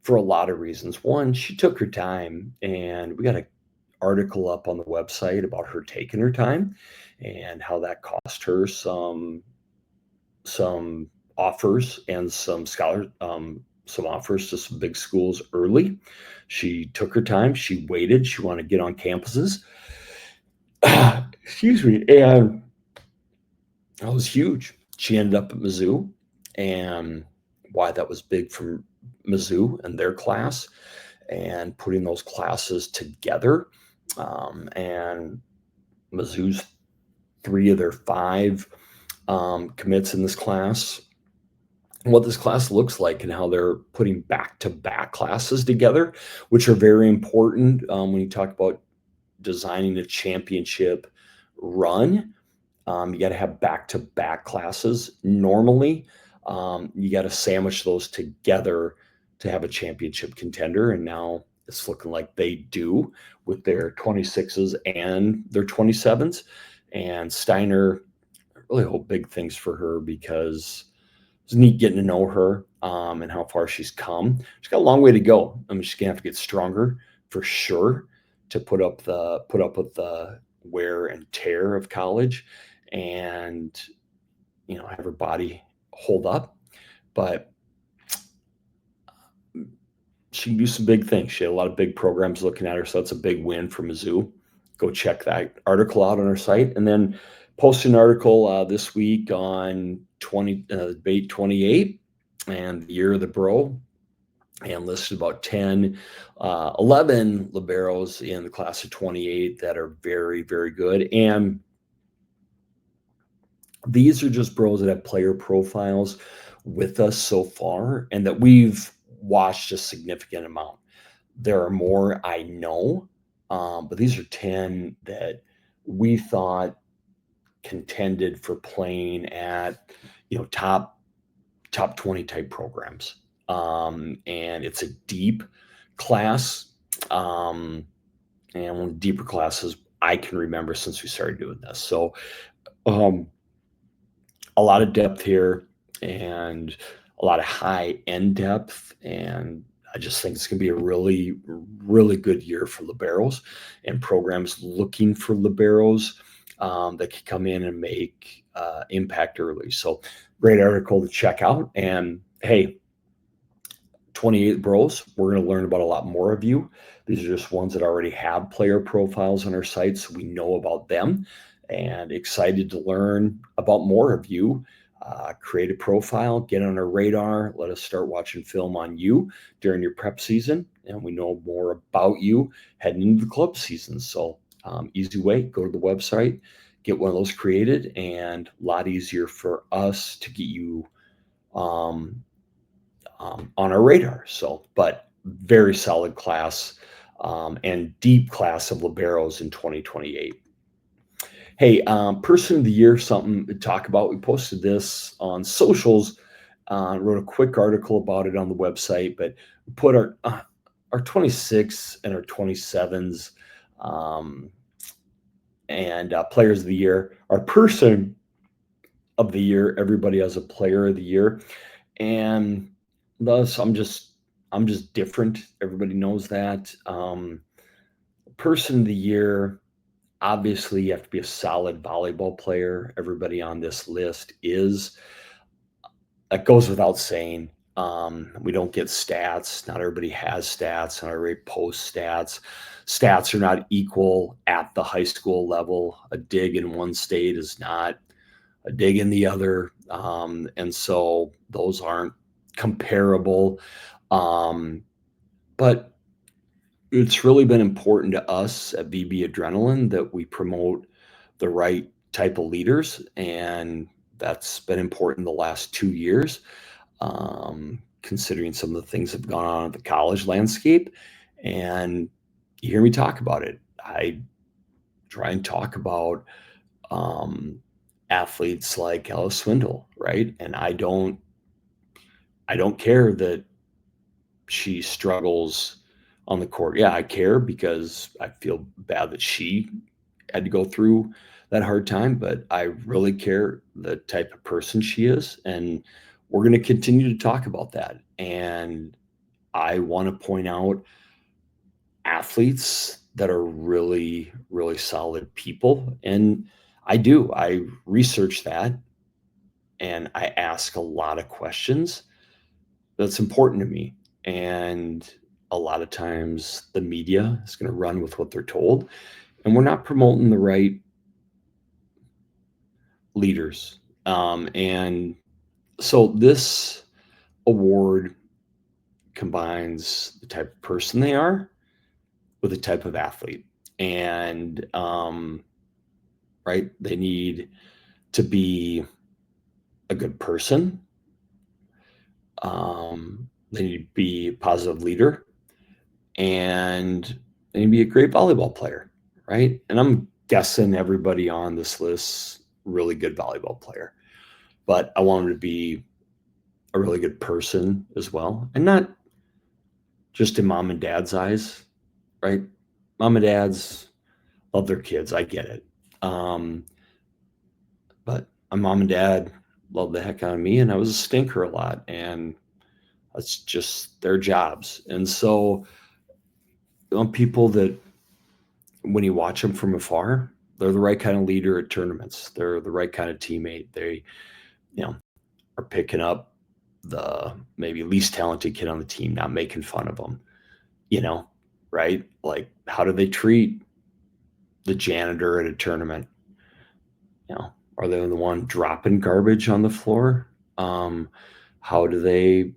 for a lot of reasons. One, she took her time, and we got an article up on the website about her taking her time and how that cost her some offers and some offers to some big schools early. She took her time. She waited. She wanted to get on campuses. Excuse me. And that was huge. She ended up at Mizzou, and why that was big for Mizzou and their class, and putting those classes together. And Mizzou's 3 of their 5 commits in this class what this class looks like and how they're putting back-to-back classes together, which are very important when you talk about designing a championship run. You got to have back-to-back classes. Normally, you got to sandwich those together to have a championship contender. And now it's looking like they do with their 26s and their 27s. And Steiner, I really hope big things for her because it's neat getting to know her and how far she's come. She's got a long way to go. I mean, she's gonna have to get stronger for sure to put up with the wear and tear of college, and have her body hold up. But she can do some big things. She had a lot of big programs looking at her, so that's a big win for Mizzou. Go check that article out on our site, and then post an article this week on debate 28 and the year of the bro, and listed about 10, 11 liberos in the class of 28 that are very, very good. And these are just bros that have player profiles with us so far and that we've watched a significant amount. There are more I know, but these are 10 that we thought contended for playing at top 20 type programs. And it's a deep class, and one of the deeper classes I can remember since we started doing this. So a lot of depth here and a lot of high end depth, and I just think it's going to be a really, really good year for liberos and programs looking for liberos that can come in and make impact early. So great article to check out. And hey, 28 bros, we're going to learn about a lot more of you. These are just ones that already have player profiles on our site, so we know about them, and excited to learn about more of you. Create a profile, get on our radar, let us start watching film on you during your prep season, and we know more about you heading into the club season. So easy way, go to the website, get one of those created, and a lot easier for us to get you on our radar. So, but very solid class and deep class of liberos in 2028. Hey, person of the year, something to talk about. We posted this on socials, wrote a quick article about it on the website, but we put our 26 and our 27s and players of the year. Our person of the year, everybody has a player of the year, and thus I'm just different. Everybody knows that. Person of the year, obviously you have to be a solid volleyball player. Everybody on this list is. That goes without saying. We don't get stats. Not everybody has stats. Not everybody posts stats. Stats are not equal at the high school level. A dig in one state is not a dig in the other. And so those aren't comparable. But it's really been important to us at VB Adrenaline that we promote the right type of leaders. And that's been important the last 2 years, considering some of the things that have gone on in the college landscape. And you hear me talk about it. I try and talk about athletes like Ella Swindle, right? And I don't care that she struggles on the court. Yeah, I care because I feel bad that she had to go through that hard time, but I really care the type of person she is. And we're going to continue to talk about that. And I want to point out athletes that are really, really solid people. And I research that and I ask a lot of questions that's important to me. And a lot of times the media is going to run with what they're told, and we're not promoting the right leaders. And so this award combines the type of person they are with the type of athlete. And right, they need to be a good person. They need to be a positive leader, and they need to be a great volleyball player, right? And I'm guessing everybody on this list really good volleyball player, but I want them to be a really good person as well, and not just in mom and dad's eyes, right? Mom and dads love their kids. I get it. Um, but my mom and dad loved the heck out of me, and I was a stinker a lot, and that's just their jobs. And so, people that when you watch them from afar, they're the right kind of leader at tournaments. They're the right kind of teammate. They, you know, are picking up the maybe least talented kid on the team, not making fun of them. You know, right? Like, how do they treat the janitor at a tournament? Are they the one dropping garbage on the floor? Um, how do they,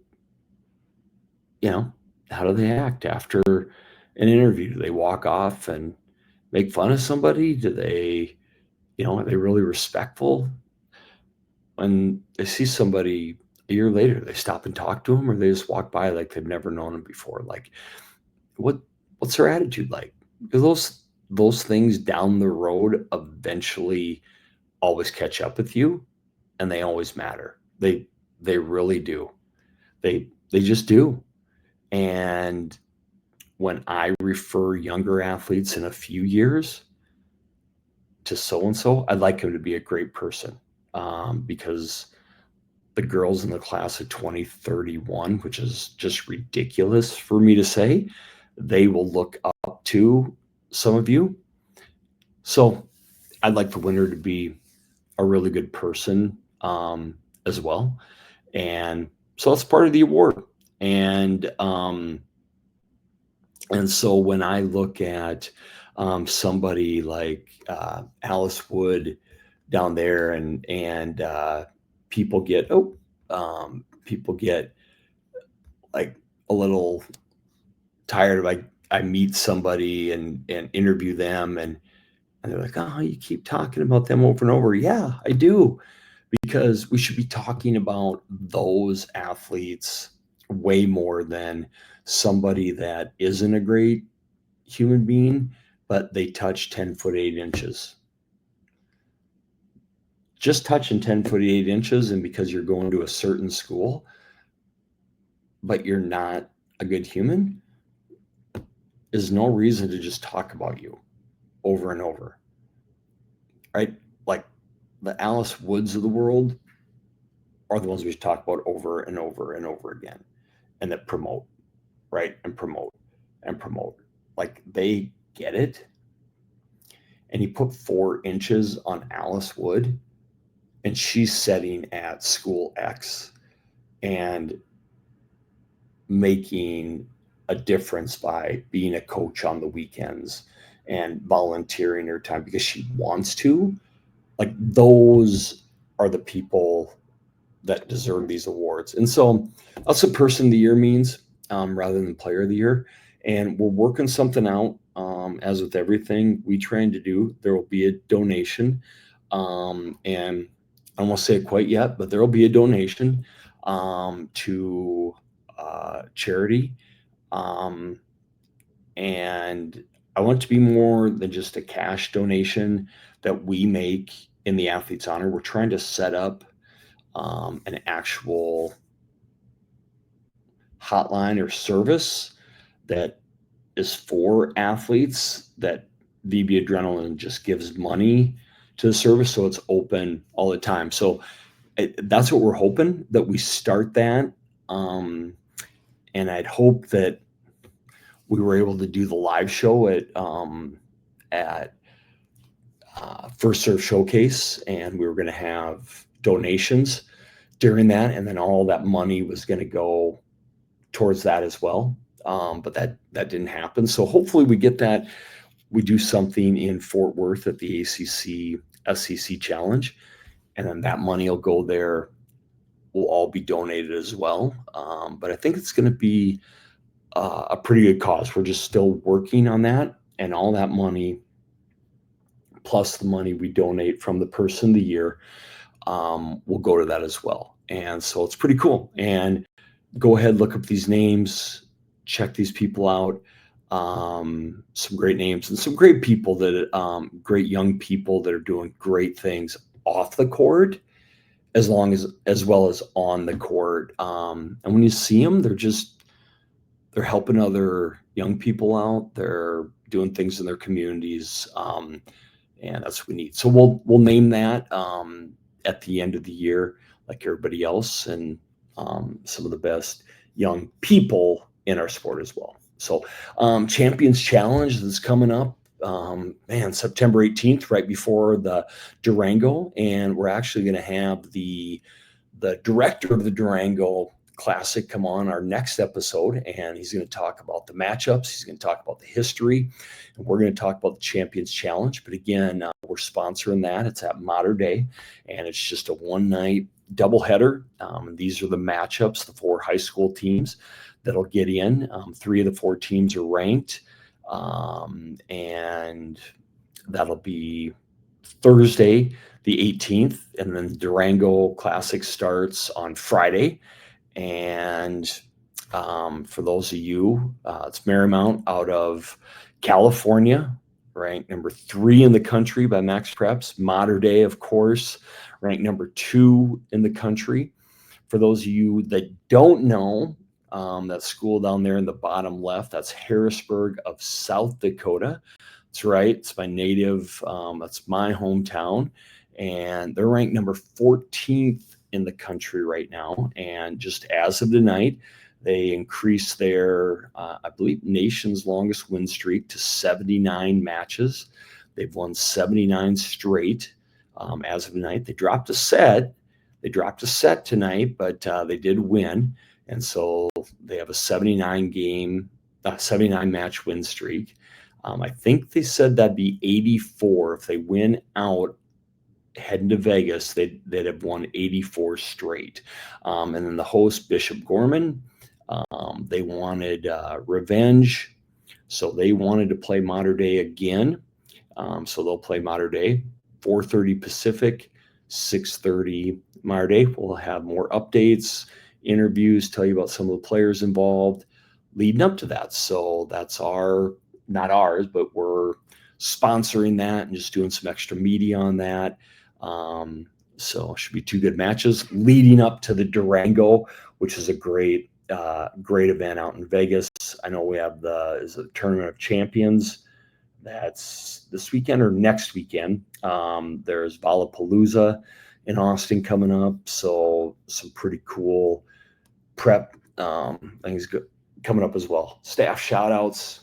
you know, how do they act after an interview? Do they walk off and make fun of somebody? Do they, are they really respectful? When they see somebody a year later, they stop and talk to them, or they just walk by like they've never known them before. Like, what what's their attitude like? Because those things down the road eventually always catch up with you, and they always matter. They really do. They just do. And when I refer younger athletes in a few years to so and so, I'd like him to be a great person, because the girls in the class of 2031, which is just ridiculous for me to say, they will look up to some of you. So I'd like the winner to be a really good person, as well. And so that's part of the award. And and so when I look at somebody like Alice Wood down there, and people get like a little tired of, like, I meet somebody and interview them, and they're like, oh, you keep talking about them over and over. Yeah, I do, because we should be talking about those athletes way more than somebody that isn't a great human being, but they touch 10 foot 8 inches. Just touching 10 foot 8 inches, and because you're going to a certain school, but you're not a good human, is no reason to just talk about you over and over, right? Like, the Alice Woods of the world are the ones we talk about over and over and over again, and that promote, right? And promote and promote. Like, they get it. And you put 4 inches on Alice Wood, and she's setting at school X and making a difference by being a coach on the weekends and volunteering her time because she wants to. Like, those are the people that deserve these awards. And so that's what person of the year means, rather than player of the year. And we're working something out. As with everything we trying to do, there will be a donation. And I don't want to say it quite yet, but there will be a donation to charity. Um, and I want it to be more than just a cash donation that we make in the athlete's honor. We're trying to set up an actual hotline or service that is for athletes, that VB Adrenaline just gives money to the service, so it's open all the time. So that's what we're hoping, that we start that. And I'd hope that we were able to do the live show at First Serve Showcase, and we were going to have donations during that, and then all that money was going to go towards that as well. But that didn't happen. So hopefully we get that. We do something in Fort Worth at the ACC SEC Challenge, and then that money will go there. Will all be donated as well. But I think it's going to be a pretty good cause. We're just still working on that, and all that money, plus the money we donate from the person of the year, will go to that as well. And so it's pretty cool. And go ahead, look up these names, check these people out. Some great names and some great people great young people that are doing great things off the court, as well as on the court. And when you see them, they're helping other young people out. They're doing things in their communities, and that's what we need. So we'll name that at the end of the year, like everybody else, and some of the best young people in our sport as well. So Champions Challenge is coming up. September 18th, right before the Durango, and we're actually going to have the director of the Durango Classic come on our next episode, and he's going to talk about the matchups. He's going to talk about the history, and we're going to talk about the Champions Challenge. But again, we're sponsoring that. It's at Mater Day, and it's just a one-night doubleheader. These are the matchups, the 4 high school teams that'll get in. 3 of the 4 teams are ranked, and that'll be Thursday, the 18th, and then the Durango Classic starts on Friday. And for those of you, it's Marymount out of California, ranked number 3 in the country by Max Preps. Mater Day, of course, ranked number 2 in the country. For those of you that don't know, that school down there in the bottom left, that's Harrisburg of South Dakota. That's right. It's my native. That's my hometown. And they're ranked number 14th in the country right now. And just as of tonight, they increased their, I believe, nation's longest win streak to 79 matches. They've won 79 straight as of tonight. They dropped a set. Tonight, but they did win. And so they have a 79 match win streak. I think they said that'd be 84 if they win out heading to Vegas. They'd have won 84 straight. And then the host, Bishop Gorman, they wanted revenge, so they wanted to play Mater Day again. So they'll play Mater Day, 4:30 Pacific, 6:30 Mater Day. We'll have more updates, interviews, tell you about some of the players involved leading up to that. So that's not ours, but we're sponsoring that and just doing some extra media on that. So it should be 2 good matches leading up to the Durango, which is a great event out in Vegas. I know we have the Tournament of Champions. That's this weekend or next weekend. There's Valapalooza in Austin coming up. So some pretty cool prep things coming up as well. Staff shoutouts.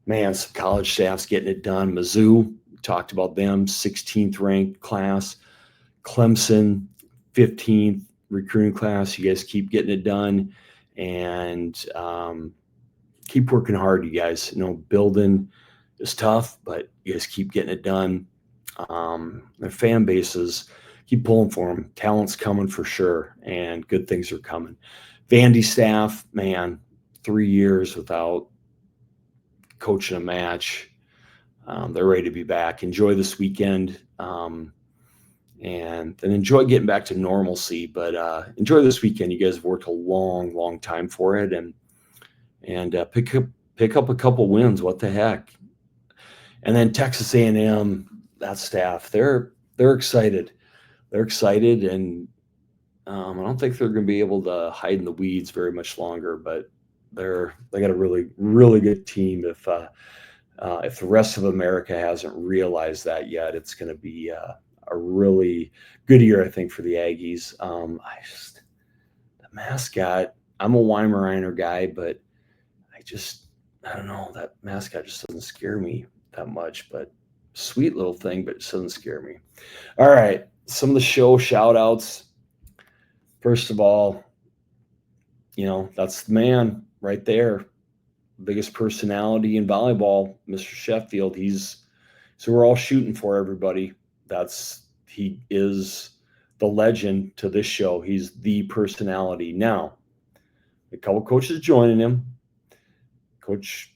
Man, some college staff's getting it done. Mizzou, talked about them, 16th ranked class. Clemson, 15th recruiting class. You guys keep getting it done, and keep working hard, you guys. Building is tough, but you guys keep getting it done. Their fan bases, keep pulling for them. Talent's coming for sure, and good things are coming. Vandy staff, man, 3 years without coaching a match. They're ready to be back. Enjoy this weekend, and then enjoy getting back to normalcy. But enjoy this weekend. You guys have worked a long time for it, and pick up a couple wins. What the heck? And then Texas A&M, that staff, they're excited. They're excited, and I don't think they're going to be able to hide in the weeds very much longer. But they got a really good team. If the rest of America hasn't realized that yet, it's going to be a really good year, I think, for the Aggies. The mascot, I'm a Weimaraner guy, but I don't know, that mascot just doesn't scare me that much, but sweet little thing, but it doesn't scare me. All right, some of the show shout outs. First of all, that's the man right there. Biggest personality in volleyball, Mr. Sheffield. So we're all shooting for everybody. He is the legend to this show. He's the personality. Now, a couple coaches joining him. Coach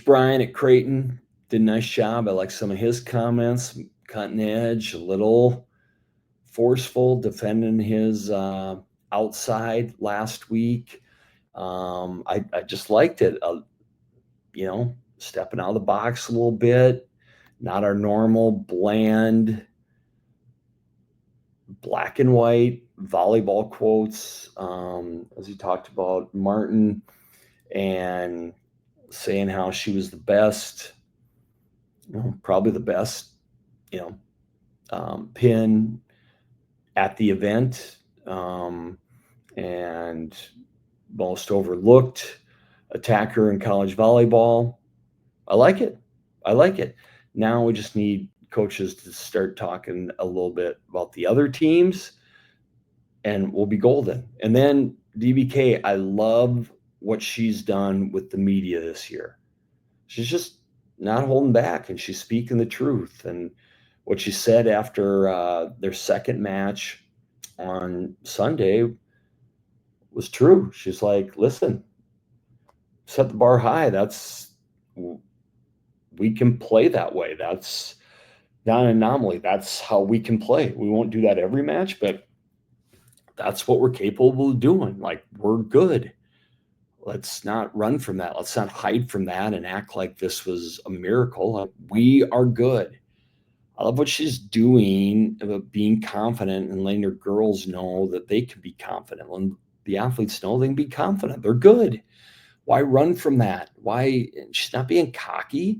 Brian at Creighton did a nice job. I like some of his comments, cutting edge, a little forceful defending his outside last week. I just liked it. Stepping out of the box a little bit, not our normal bland black and white volleyball quotes, as he talked about Martin and saying how she was the best, probably the best, pin at the event, and most overlooked attacker in college volleyball. I like it. I like it. Now we just need coaches to start talking a little bit about the other teams, and we'll be golden. And then DBK, I love what she's done with the media this year. She's just not holding back, and she's speaking the truth. And what she said after their second match on Sunday was true. She's like, listen, set the bar high. We can play that way. That's not an anomaly. That's how we can play. We won't do that every match, but that's what we're capable of doing. Like, we're good. Let's not run from that. Let's not hide from that and act like this was a miracle. Like, we are good. I love what she's doing about being confident and letting her girls know that they can be confident. When the athletes know they can be confident, they're good. Why run from that? Why? She's not being cocky.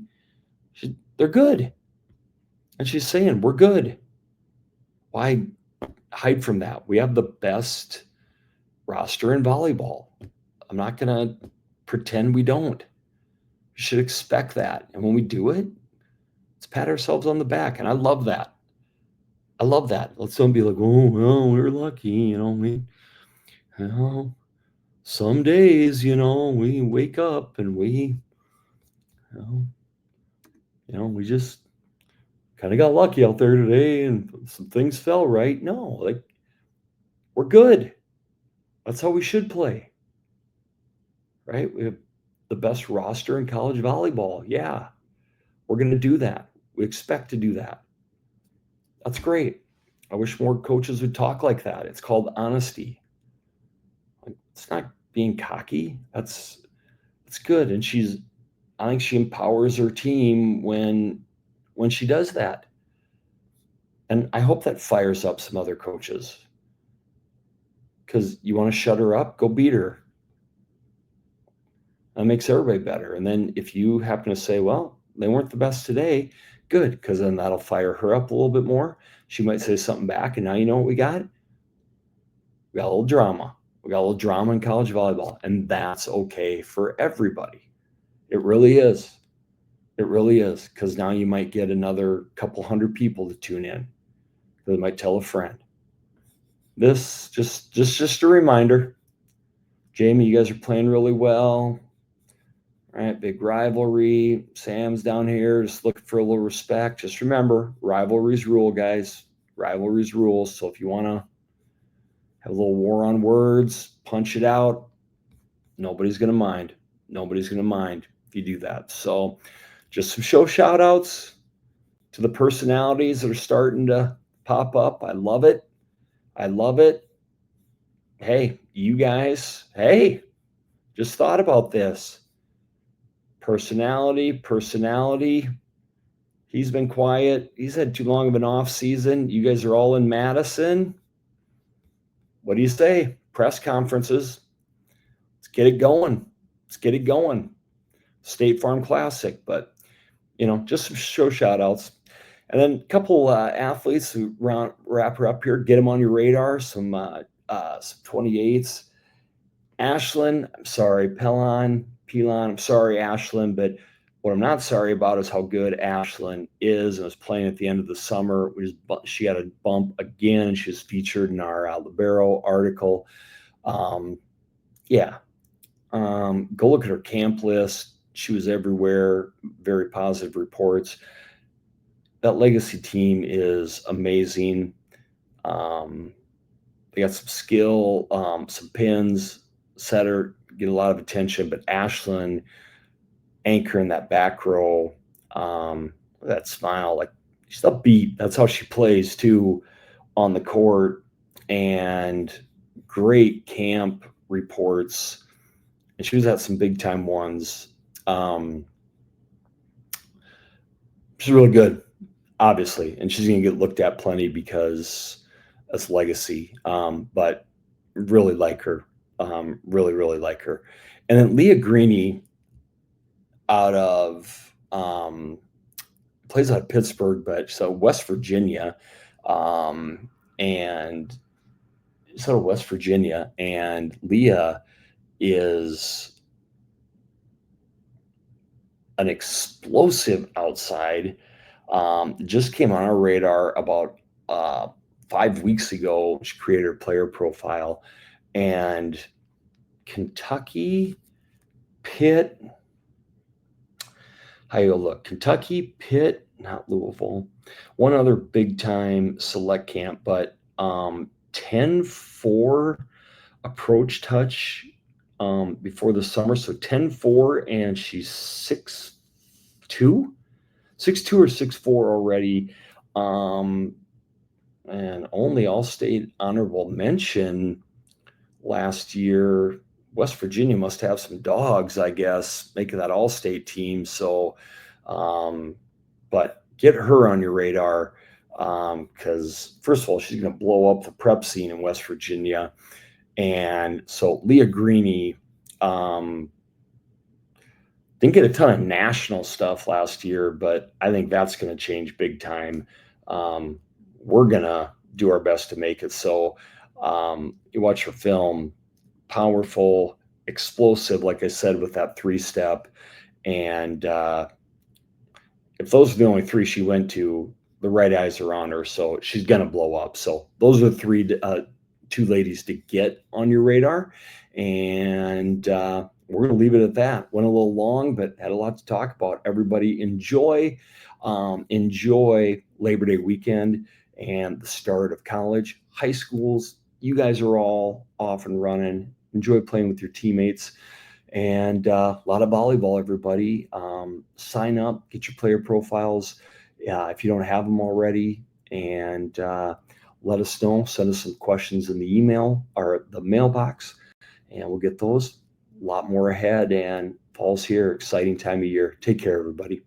They're good. And she's saying, we're good. Why hide from that? We have the best roster in volleyball. I'm not going to pretend we don't. You should expect that. And when we do it, let's pat ourselves on the back. And I love that. I love that. Let's don't be like, oh, well, we were lucky. Some days, we wake up and we just kind of got lucky out there today and some things fell right. No, like, we're good. That's how we should play, right? We have the best roster in college volleyball. Yeah, we're going to do that. We expect to do that. That's great. I wish more coaches would talk like that. It's called honesty. It's not being cocky. That's good. And I think she empowers her team when she does that. And I hope that fires up some other coaches. Because you want to shut her up, go beat her. That makes everybody better. And then if you happen to say, well, they weren't the best today, good, because then that'll fire her up a little bit more. She might say something back, and now you know what we got? We got a little drama. We got a little drama in college volleyball, and that's okay for everybody. It really is. It really is, because now you might get another couple hundred people to tune in. They might tell a friend. This just a reminder. Jamie, you guys are playing really well. All right, big rivalry. Sam's down here just looking for a little respect. Just remember, rivalries rule, guys. Rivalries rule. So if you want to have a little war on words, punch it out, nobody's going to mind. Nobody's going to mind if you do that. So just some shout outs to the personalities that are starting to pop up. I love it. I love it. Hey, you guys, just thought about this. Personality. He's been quiet. He's had too long of an off season. You guys are all in Madison. What do you say? Press conferences. Let's get it going. State Farm Classic, but just some shout outs. And then a couple athletes who wrap her up here, get them on your radar. Some 28s. Ashlyn, I'm sorry, Pelon, I'm sorry, Ashlyn, but what I'm not sorry about is how good Ashlyn is and was playing at the end of the summer. She had a bump again. She was featured in our Libero article. Go look at her camp list. She was everywhere. Very positive reports. That legacy team is amazing. They got some skill, some pins, setter, get a lot of attention, but Ashlyn anchoring that back row, that smile, like she's upbeat. That's how she plays too. on the court and great camp reports. And she was at some big time ones. She's really good, obviously, and she's going to get looked at plenty because that's legacy. But really like her, really, really like her. And then Leah Greeny out of plays out of Pittsburgh, but so West Virginia, and sort of West Virginia, and Leah is an explosive outside. Just came on our radar about 5 weeks ago. She created her player profile, and Kentucky, Pitt. How you look? Kentucky, Pitt, not Louisville. One other big time select camp, but 10-4 approach touch before the summer. So 10-4, and she's 6'2", 6'2" or 6'4" already. And only All-State honorable mention last year. West Virginia must have some dogs, I guess, making that All-State team. So, but get her on your radar because, first of all, she's going to blow up the prep scene in West Virginia. And so Leah Greeny didn't get a ton of national stuff last year, but I think that's going to change big time. We're going to do our best to make it. So you watch her film, powerful, explosive, like I said, with that 3-step. And if those are the only 3 she went to, the right eyes are on her. So she's going to blow up. So those are the 2 ladies to get on your radar. And we're going to leave it at that. Went a little long, but had a lot to talk about. Everybody enjoy Labor Day weekend and the start of college. High schools, you guys are all off and running. Enjoy playing with your teammates. And a lot of volleyball, everybody. Sign up, get your player profiles if you don't have them already. And let us know. Send us some questions in the email or the mailbox, and we'll get those. A lot more ahead, and fall's here. Exciting time of year. Take care, everybody.